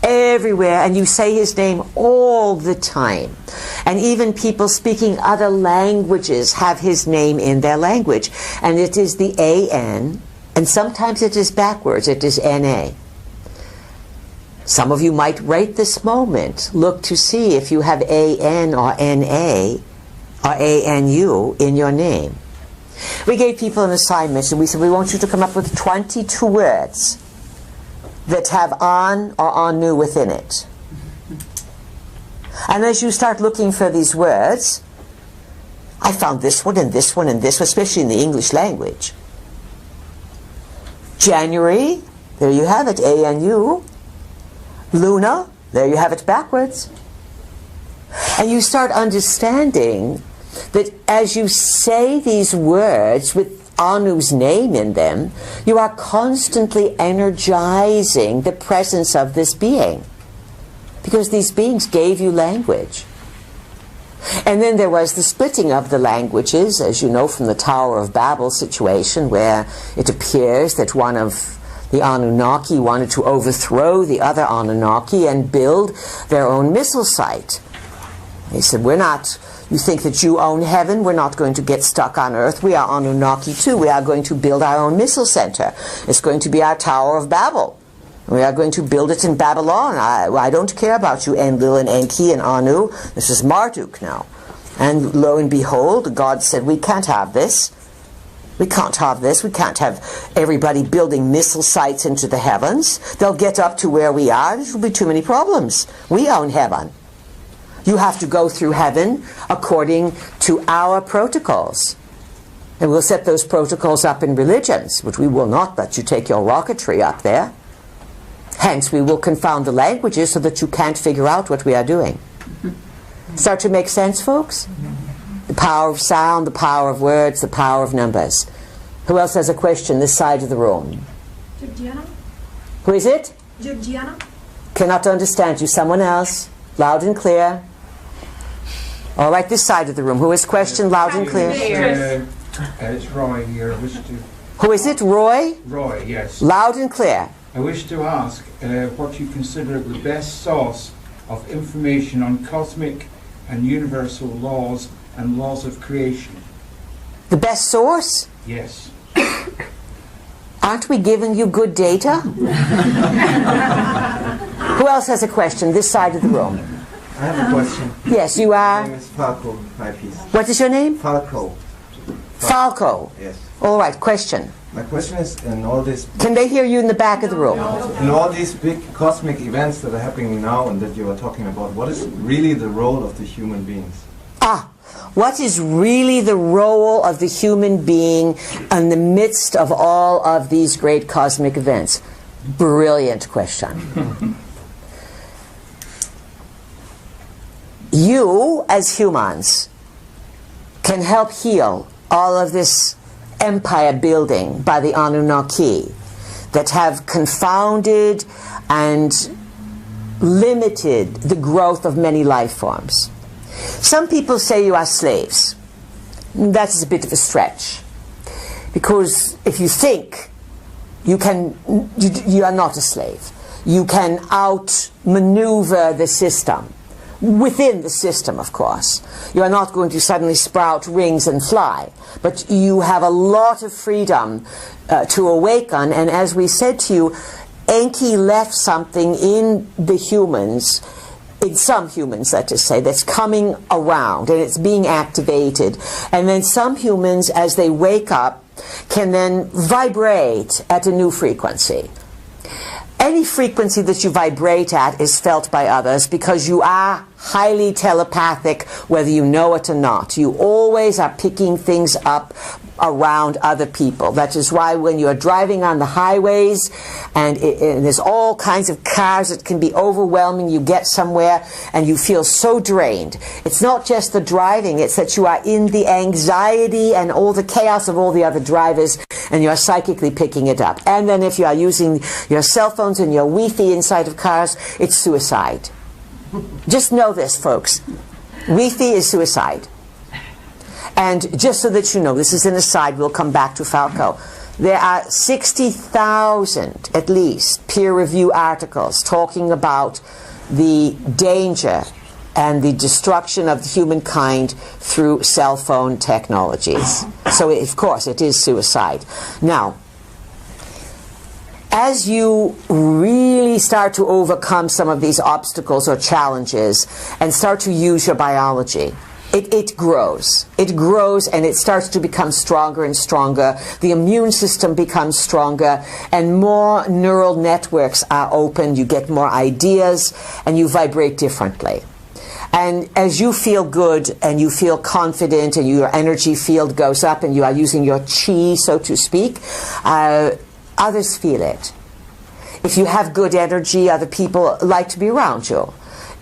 Everywhere, and you say his name all the time. And even people speaking other languages have his name in their language. And it is the A-N, and sometimes it is backwards, it is N-A. Some of you might right this moment look to see if you have A-N or N-A or A-N-U in your name. We gave people an assignment, and we said we want you to come up with 22 words that have An or Anu within it. And as you start looking for these words, I found this one and this one and this one, especially in the English language. January, there you have it, A-N-U. Luna, there you have it backwards. And you start understanding that as you say these words with Anu's name in them, you are constantly energizing the presence of this being. Because these beings gave you language. And then there was the splitting of the languages, as you know from the Tower of Babel situation, where it appears that one of the Anunnaki wanted to overthrow the other Anunnaki and build their own missile site. He said, we're not, you think that you own heaven, we're not going to get stuck on earth, we are Anunnaki too, we are going to build our own missile center. It's going to be our Tower of Babel. We are going to build it in Babylon. I don't care about you Enlil and Enki and Anu. This is Marduk now. And lo and behold, God said, we can't have this. We can't have this. We can't have everybody building missile sites into the heavens. They'll get up to where we are. There will be too many problems. We own heaven. You have to go through heaven according to our protocols. And we'll set those protocols up in religions, which we will not let you take your rocketry up there. Hence, we will confound the languages so that you can't figure out what we are doing. Start to make sense, folks? The power of sound, the power of words, the power of numbers. Who else has a question this side of the room? Georgiana? Who is it? Georgiana? Cannot understand you. Someone else. Loud and clear. All right, this side of the room. Who has question? Loud and clear. It's Roy here. Who is it? Roy? Roy, yes. Loud and clear. I wish to ask what you consider the best source of information on cosmic and universal laws and laws of creation. The best source? Yes. Aren't we giving you good data? Who else has a question this side of the room? I have a question. Yes, you are? My name is Falco, my piece. What is your name? Falco. Falco. Yes. All right, question. My question is, in all this, Can they hear you in the back of the room? in all these big cosmic events that are happening now and that you are talking about, what is really the role of the human beings? What is really the role of the human being in the midst of all of these great cosmic events? Brilliant question. You, as humans, can help heal all of this empire building by the Anunnaki that have confounded and limited the growth of many life forms. Some people say you are slaves. That is a bit of a stretch, because if you think you are not a slave. You can outmaneuver the system. Within the system, of course. You are not going to suddenly sprout wings and fly, but you have a lot of freedom to awaken, and as we said to you, Enki left something in the humans, in some humans, let us say, that's coming around and it's being activated. And then some humans, as they wake up, can then vibrate at a new frequency. Any frequency that you vibrate at is felt by others because you are highly telepathic, whether you know it or not. You always are picking things up around other people. That is why when you're driving on the highways and there's all kinds of cars, it can be overwhelming. You get somewhere and you feel so drained. It's not just the driving, it's that you are in the anxiety and all the chaos of all the other drivers, and you're psychically picking it up. And then if you are using your cell phones and your Wi-Fi inside of cars, it's suicide. Just know this, folks. Wi-Fi is suicide. And just so that you know, this is an aside, we'll come back to Falco. There are 60,000, at least, peer review articles talking about the danger and the destruction of humankind through cell phone technologies. So, of course, it is suicide. Now, as you really start to overcome some of these obstacles or challenges and start to use your biology, it grows. It grows and it starts to become stronger and stronger. The immune system becomes stronger and more neural networks are opened. You get more ideas and you vibrate differently. And as you feel good and you feel confident and your energy field goes up and you are using your chi, so to speak, others feel it. If you have good energy, other people like to be around you.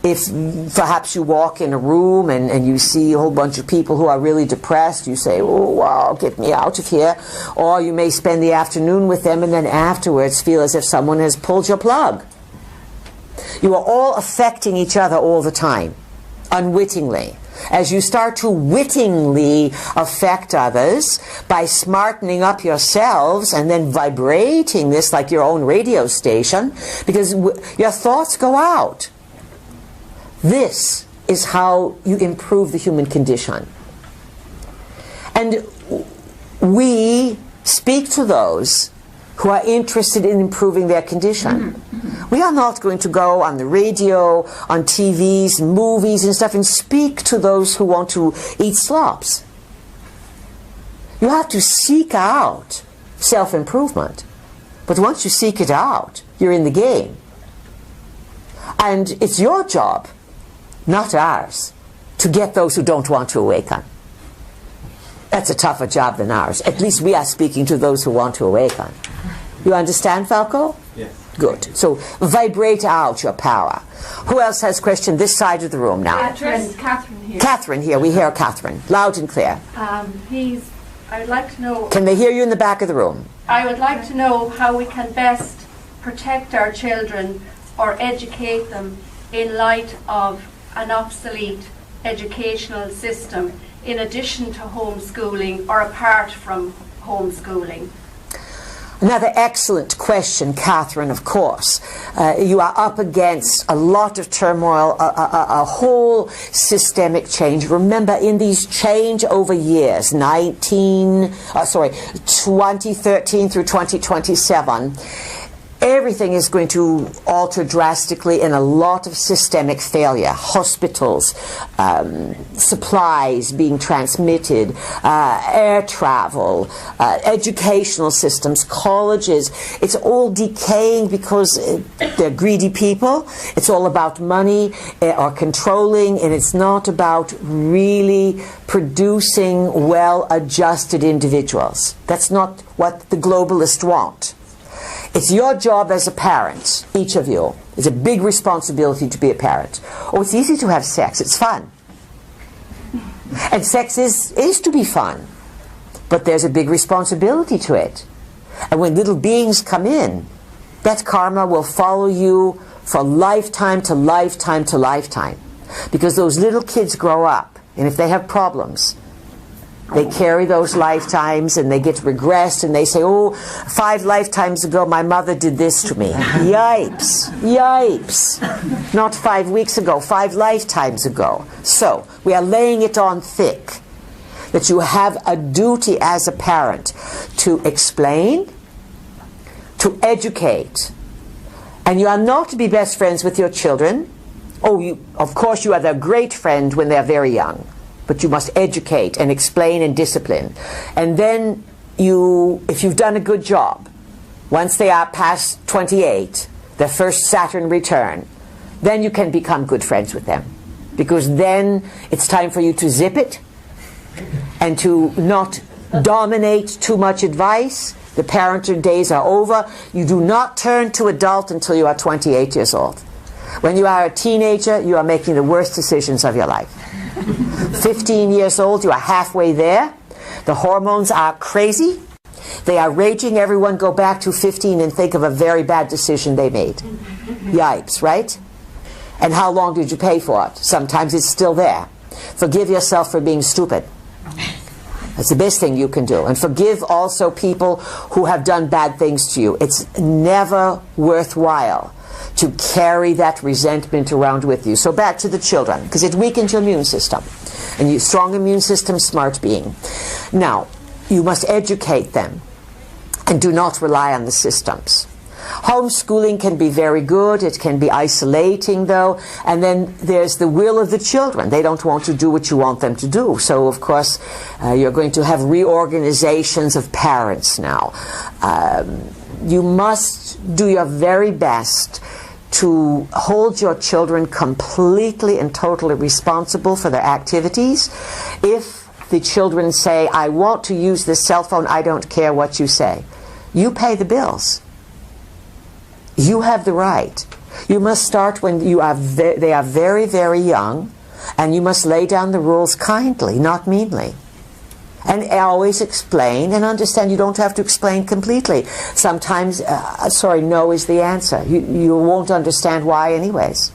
If perhaps you walk in a room and you see a whole bunch of people who are really depressed, you say, oh, wow, get me out of here. Or you may spend the afternoon with them and then afterwards feel as if someone has pulled your plug. You are all affecting each other all the time, unwittingly. As you start to wittingly affect others by smartening up yourselves and then vibrating this like your own radio station, because your thoughts go out. This is how you improve the human condition. And we speak to those who are interested in improving their condition. We are not going to go on the radio, on TVs, movies and stuff and speak to those who want to eat slops. You have to seek out self-improvement. But once you seek it out, you're in the game. And it's your job, not ours, to get those who don't want to awaken. That's a tougher job than ours. At least we are speaking to those who want to awaken. You understand, Falco? Yes. Good. So vibrate out your power. Who else has question this side of the room now? Catherine here. Catherine here. We hear Catherine. Loud and clear. I would like to know. Can they hear you in the back of the room? I would like to know how we can best protect our children or educate them in light of an obsolete educational system, in addition to homeschooling or apart from homeschooling. Another excellent question, Catherine, of course. You are up against a lot of turmoil, a whole systemic change. Remember, in these changeover years, 2013 through 2027, everything is going to alter drastically in a lot of systemic failure. Hospitals, supplies being transmitted, air travel, educational systems, colleges. It's all decaying because they're greedy people. It's all about money or controlling, and it's not about really producing well-adjusted individuals. That's not what the globalists want. It's your job as a parent, each of you. It's a big responsibility to be a parent. Oh, it's easy to have sex. It's fun. And sex is to be fun. But there's a big responsibility to it. And when little beings come in, that karma will follow you for lifetime to lifetime to lifetime. Because those little kids grow up, and if they have problems, they carry those lifetimes and they get regressed and they say, oh, 5 lifetimes ago my mother did this to me. Yipes. Yipes. Not 5 weeks ago, 5 lifetimes ago. So we are laying it on thick that you have a duty as a parent to explain, to educate. And you are not to be best friends with your children. Oh, of course you are their great friend when they're very young. But you must educate and explain and discipline. And then if you've done a good job, once they are past 28, their first Saturn return, then you can become good friends with them. because then it's time for you to zip it and to not dominate too much advice. The parenting days are over. You do not turn to adult until you are 28 years old. When you are a teenager, you are making the worst decisions of your life. 15 years old, you are halfway there. The hormones are crazy. They are raging. Everyone go back to 15 and think of a very bad decision they made. Yipes, right? And how long did you pay for it? Sometimes it's still there. Forgive yourself for being stupid. That's the best thing you can do. And forgive also people who have done bad things to you. It's never worthwhile to carry that resentment around with you. So back to the children, because it weakens your immune system. And you strong immune system, smart being. Now, you must educate them and do not rely on the systems. Homeschooling can be very good. It can be isolating, though. And then there's the will of the children. They don't want to do what you want them to do. So, of course, you're going to have reorganizations of parents now. You must do your very best to hold your children completely and totally responsible for their activities. If the children say, I want to use this cell phone, I don't care what you say. You pay the bills. You have the right. You must start when they are very, very young, and you must lay down the rules kindly, not meanly. And always explain and understand. You don't have to explain completely. Sometimes, no is the answer. You won't understand why anyways.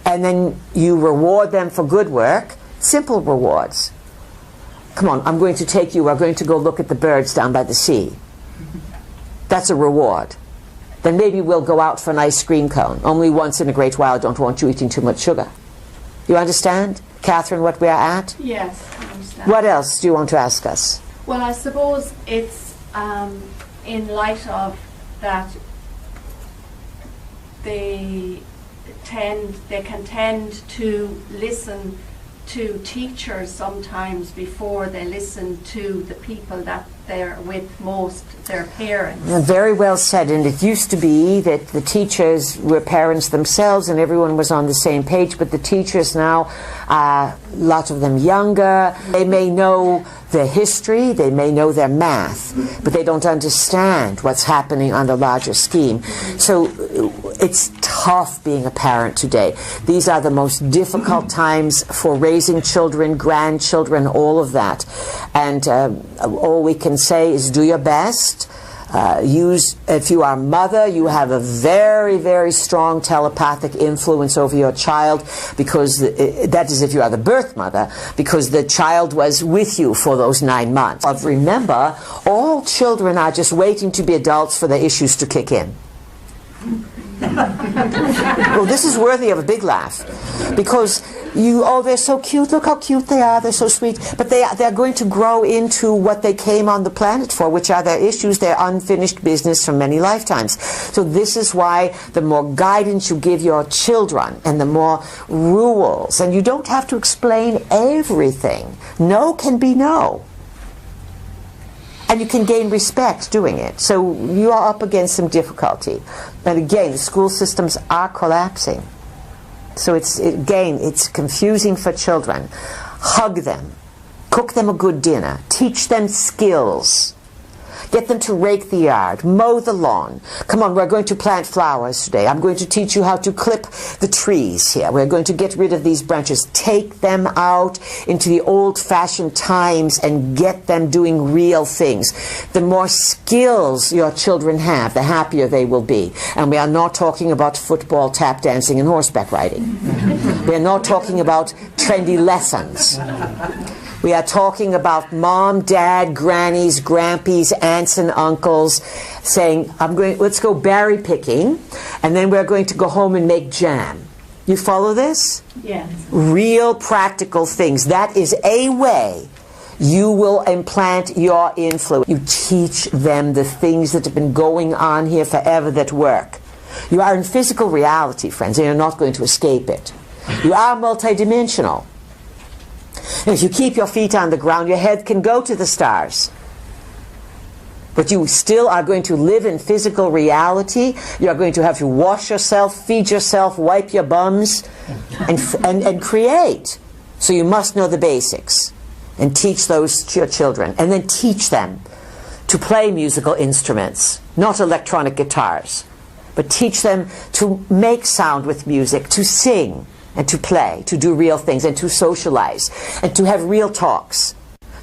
And then you reward them for good work. Simple rewards. Come on, I'm going to take you, we're going to go look at the birds down by the sea. That's a reward. Then maybe we'll go out for an ice cream cone. Only once in a great while. I don't want you eating too much sugar. You understand, Catherine, what we are at? Yes, I understand. What else do you want to ask us? Well, I suppose it's in light of that they can tend to listen to teachers sometimes before they listen to the people that they're with most, their parents. Very well said. And it used to be that the teachers were parents themselves and everyone was on the same page, but the teachers now, a lot of them younger, they may know their history, they may know their math, but they don't understand what's happening on the larger scheme. So it's tough being a parent today. These are the most difficult times for raising children, grandchildren, all of that. And all we can say is do your best. If you are a mother, you have a very, very strong telepathic influence over your child, because that is if you are the birth mother, because the child was with you for those 9 months. Remember, all children are just waiting to be adults for their issues to kick in. Well, this is worthy of a big laugh, because they're so cute, look how cute they are, they're so sweet, but they're going to grow into what they came on the planet for, which are their issues, their unfinished business from many lifetimes. So this is why the more guidance you give your children, and the more rules, and you don't have to explain everything. No can be no. And you can gain respect doing it. So you are up against some difficulty. And again, the school systems are collapsing. So it's confusing for children. Hug them. Cook them a good dinner. Teach them skills. Get them to rake the yard, mow the lawn. Come on, we're going to plant flowers today. I'm going to teach you how to clip the trees here. We're going to get rid of these branches. Take them out into the old-fashioned times and get them doing real things. The more skills your children have, the happier they will be. And we are not talking about football, tap dancing, and horseback riding. We are not talking about trendy lessons. We are talking about mom, dad, grannies, grandpies, aunts and uncles saying, let's go berry picking, and then we're going to go home and make jam. You follow this? Yes. Real practical things. That is a way you will implant your influence. You teach them the things that have been going on here forever that work. You are in physical reality, friends, and you're not going to escape it. You are multidimensional. If you keep your feet on the ground, your head can go to the stars. But you still are going to live in physical reality. You are going to have to wash yourself, feed yourself, wipe your bums, and create. So you must know the basics and teach those to your children. And then teach them to play musical instruments, not electronic guitars, but teach them to make sound with music, to sing and to play, to do real things and to socialize and to have real talks.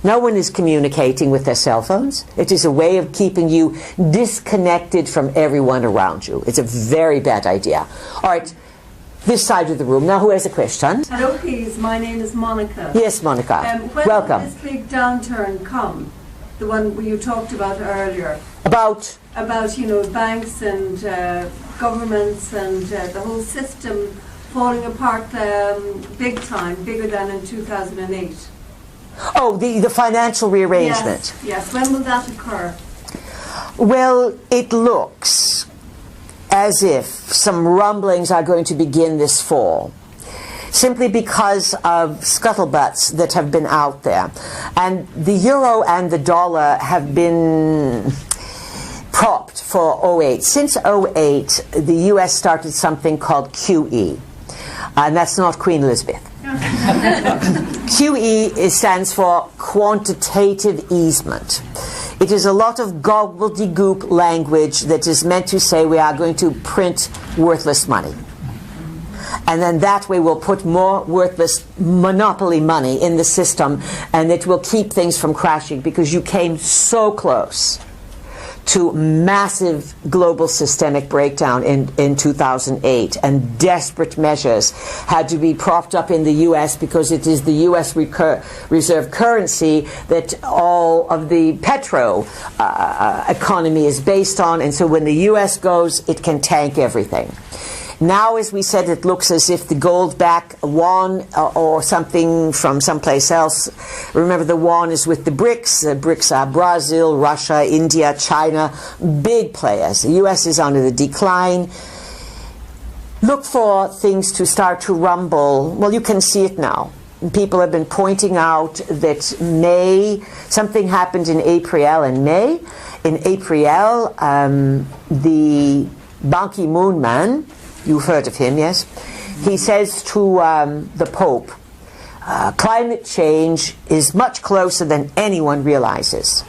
No one is communicating with their cell phones. It is a way of keeping you disconnected from everyone around you. It's a very bad idea. All right, this side of the room. Now, who has a question? Hello, please. My name is Monica. Yes, Monica. When Welcome. will this big downturn come? The one you talked about earlier. About, you know, banks and governments and the whole system falling apart big time, bigger than in 2008. oh, the financial rearrangement. Yes. When will that occur? Well, it looks as if some rumblings are going to begin this fall, simply because of scuttlebutts that have been out there. And the euro and the dollar have been propped for '08. Since '08, the US started something called QE, and that's not Queen Elizabeth. QE stands for quantitative easement. It is a lot of gobbledygook language that is meant to say we are going to print worthless money. And then that way we'll put more worthless monopoly money in the system, and it will keep things from crashing, because you came so close to massive global systemic breakdown in 2008, and desperate measures had to be propped up in the US, because it is the US reserve currency that all of the petro economy is based on, and so when the US goes, it can tank everything. Now, as we said, it looks as if the gold-backed yuan or something from someplace else. Remember, the yuan is with the BRICS. The BRICS are Brazil, Russia, India, China, big players. The U.S. is on the decline. Look for things to start to rumble. Well, you can see it now. People have been pointing out that something happened in April and May. In April, the Ban Ki-moon man, you've heard of him, yes? He says to the Pope, climate change is much closer than anyone realizes.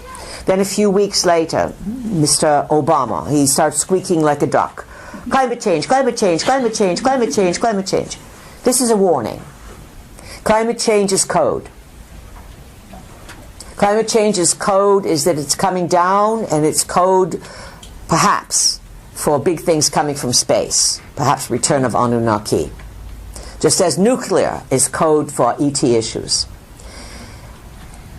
Then a few weeks later, Mr. Obama, he starts squeaking like a duck. Climate change, climate change, climate change, climate change, climate change. This is a warning. Climate change is code. Climate change's code is that it's coming down, and it's code, perhaps, for big things coming from space, perhaps return of Anunnaki. Just as nuclear is code for ET issues.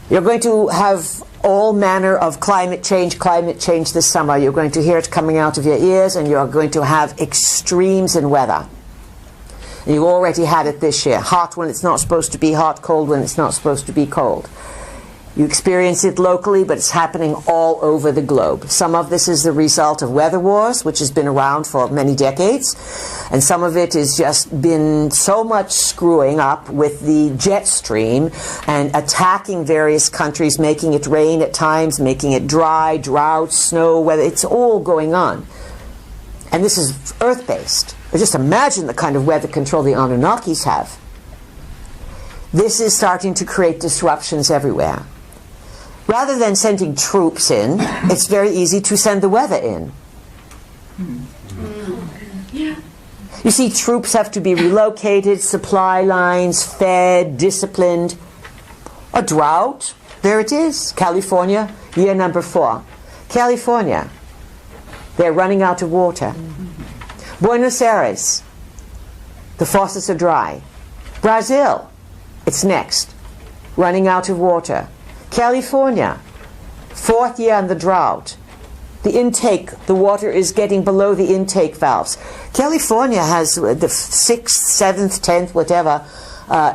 You're going to have all manner of climate change this summer. You're going to hear it coming out of your ears, and you're going to have extremes in weather. And you already had it this year. Hot when it's not supposed to be hot, cold when it's not supposed to be cold. You experience it locally, but it's happening all over the globe. Some of this is the result of weather wars, which has been around for many decades. And some of it has just been so much screwing up with the jet stream and attacking various countries, making it rain at times, making it dry, drought, snow, weather. It's all going on. And this is Earth-based. Just imagine the kind of weather control the Anunnakis have. This is starting to create disruptions everywhere. Rather than sending troops in, it's very easy to send the weather in. You see, troops have to be relocated, supply lines fed, disciplined. A drought, there it is. California, year number 4. California, they're running out of water. Buenos Aires, the faucets are dry. Brazil, it's next, running out of water. California, 4th year on the drought. The intake, the water is getting below the intake valves. California has the 6th, 7th, 10th, whatever,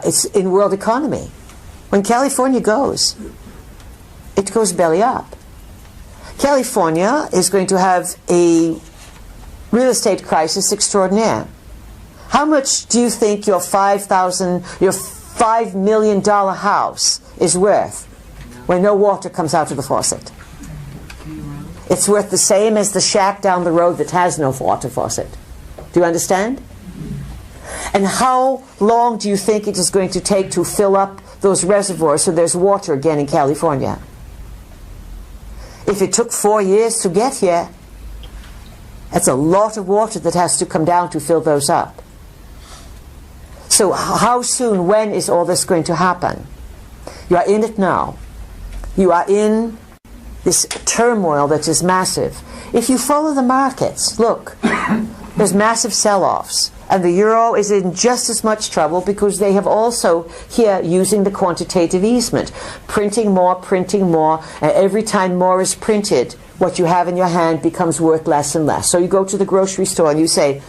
it's in world economy. When California goes, it goes belly up. California is going to have a real estate crisis extraordinaire. How much do you think your $5 million house is worth when no water comes out of the faucet? It's worth the same as the shack down the road that has no water faucet. Do you understand? And how long do you think it is going to take to fill up those reservoirs so there's water again in California? If it took 4 years to get here, that's a lot of water that has to come down to fill those up. So how soon, when is all this going to happen? You are in it now. You are in this turmoil that is massive. If you follow the markets, look, there's massive sell-offs. And the euro is in just as much trouble because they have also here using the quantitative easement. Printing more, and every time more is printed, what you have in your hand becomes worth less and less. So you go to the grocery store and you say,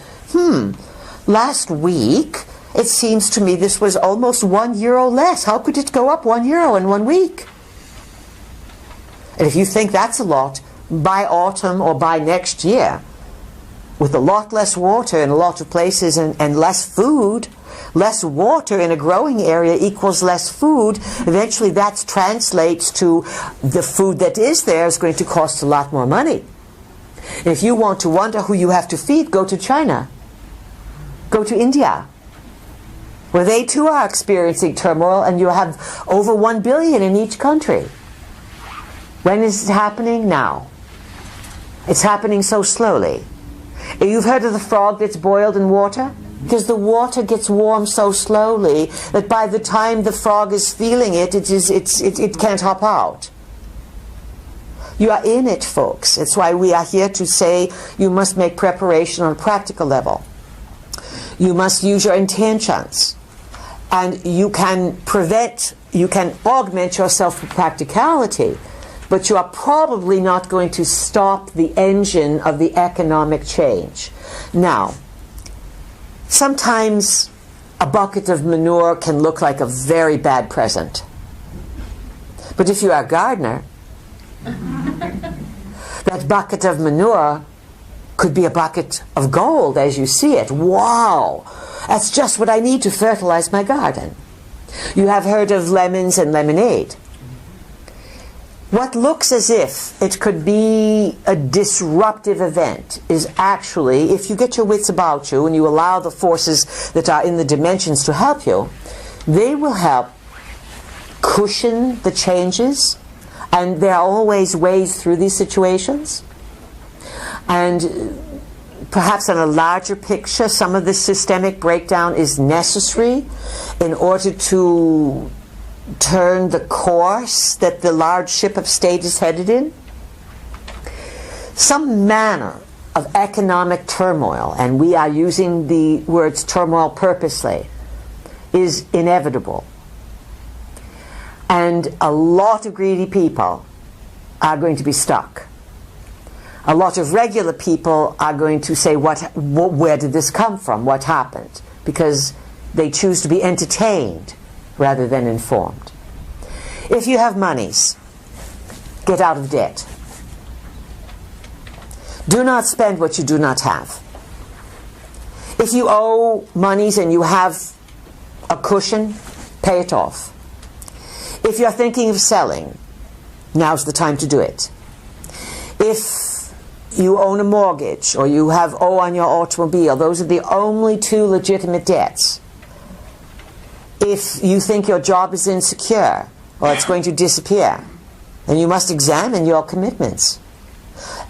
last week it seems to me this was almost €1 less. How could it go up €1 in 1 week? And if you think that's a lot, by autumn or by next year, with a lot less water in a lot of places and less food, less water in a growing area equals less food, eventually that translates to the food that is there is going to cost a lot more money. And if you want to wonder who you have to feed, go to China. Go to India, where they too are experiencing turmoil, and you have over 1 billion in each country. When is it happening? Now. It's happening so slowly. You've heard of the frog that's boiled in water? Because the water gets warm so slowly that by the time the frog is feeling it, it can't hop out. You are in it, folks. It's why we are here to say you must make preparation on a practical level. You must use your intentions. And you can augment yourself with practicality, but you are probably not going to stop the engine of the economic change. Now, sometimes a bucket of manure can look like a very bad present. But if you are a gardener, that bucket of manure could be a bucket of gold as you see it. Wow! That's just what I need to fertilize my garden. You have heard of lemons and lemonade. What looks as if it could be a disruptive event is actually, if you get your wits about you and you allow the forces that are in the dimensions to help you, they will help cushion the changes, and there are always ways through these situations. And perhaps on a larger picture, some of this systemic breakdown is necessary in order to turn the course that the large ship of state is headed in. Some manner of economic turmoil, and we are using the words turmoil purposely, is inevitable. And a lot of greedy people are going to be stuck. A lot of regular people are going to say, where did this come from? What happened? Because they choose to be entertained rather than informed. If you have monies, get out of debt. Do not spend what you do not have. If you owe monies and you have a cushion, pay it off. If you're thinking of selling, now's the time to do it. If you own a mortgage or you have owe on your automobile, those are the only two legitimate debts. If you think your job is insecure or it's going to disappear, then you must examine your commitments.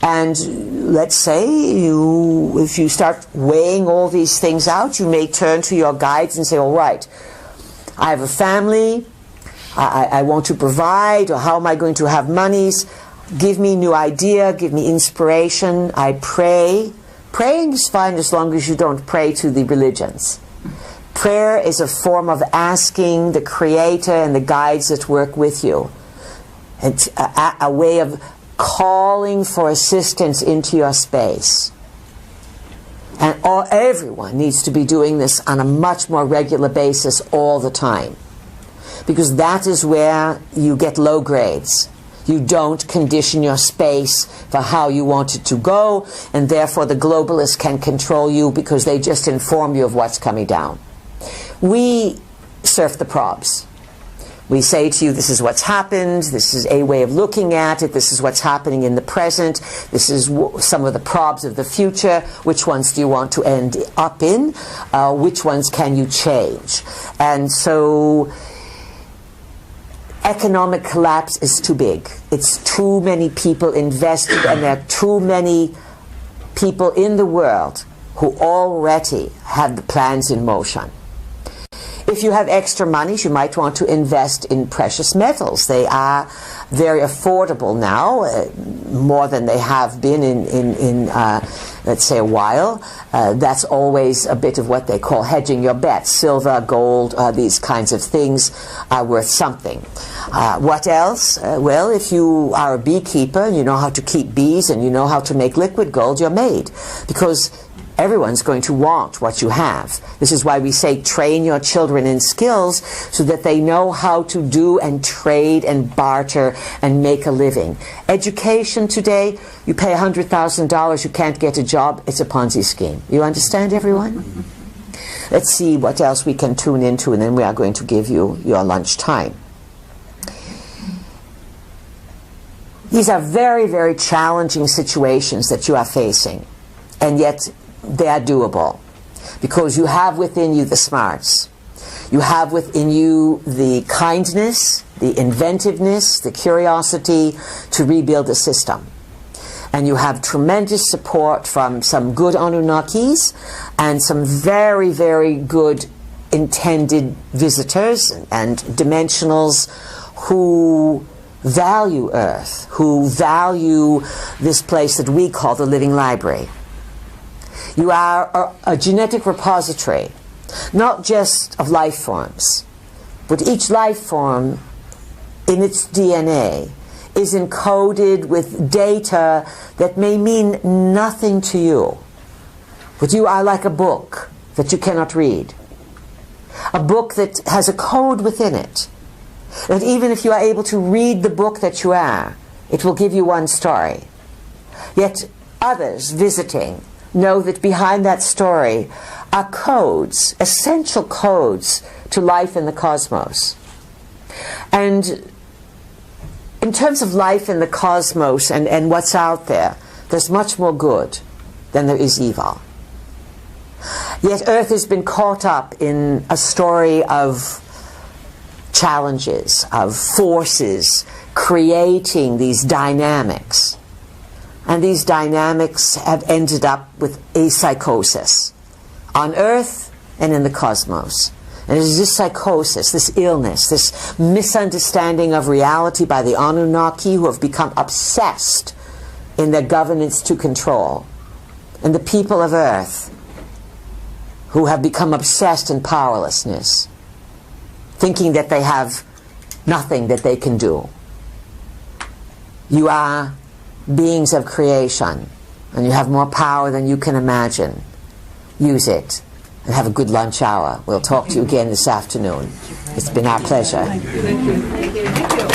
And let's say if you start weighing all these things out, you may turn to your guides and say, all right, I have a family, I want to provide, or how am I going to have monies? Give me new idea, give me inspiration. I pray. Praying is fine as long as you don't pray to the religions. Prayer is a form of asking the Creator and the guides that work with you. It's a way of calling for assistance into your space. And everyone needs to be doing this on a much more regular basis all the time. Because that is where you get low grades. You don't condition your space for how you want it to go, and therefore the globalists can control you because they just inform you of what's coming down. We surf the probs. We say to you, this is what's happened, this is a way of looking at it, this is what's happening in the present, this is some of the probs of the future, which ones do you want to end up in, which ones can you change. And so economic collapse is too big. It's too many people invested, and there are too many people in the world who already have the plans in motion. If you have extra money, you might want to invest in precious metals. They are very affordable now, more than they have been in let's say, a while. That's always a bit of what they call hedging your bets. Silver, gold, these kinds of things are worth something. What else? Well, if you are a beekeeper and you know how to keep bees and you know how to make liquid gold, you're made. Because everyone's going to want what you have. This is why we say train your children in skills so that they know how to do and trade and barter and make a living. Education today, you pay $100,000, you can't get a job, it's a Ponzi scheme. You understand, everyone? Let's see what else we can tune into, and then we are going to give you your lunch time. These are very, very challenging situations that you are facing, and yet they are doable, because you have within you the smarts. You have within you the kindness, the inventiveness, the curiosity to rebuild a system. And you have tremendous support from some good Anunnakis and some very, very good intended visitors and dimensionals who value Earth, who value this place that we call the living library. You are a genetic repository, not just of life forms, but each life form in its DNA is encoded with data that may mean nothing to you. But you are like a book that you cannot read. A book that has a code within it. That even if you are able to read the book that you are, it will give you one story. Yet others visiting know that behind that story are codes, essential codes to life in the cosmos. And in terms of life in the cosmos and what's out there, there's much more good than there is evil. Yet Earth has been caught up in a story of challenges, of forces creating these dynamics. And these dynamics have ended up with a psychosis on Earth and in the cosmos. And it is this psychosis, this illness, this misunderstanding of reality by the Anunnaki, who have become obsessed in their governance to control, and the people of Earth who have become obsessed in powerlessness, thinking that they have nothing that they can do. You are beings of creation, and you have more power than you can imagine. Use it, and have a good lunch hour. We'll talk to you again this afternoon. It's been our pleasure. Thank you.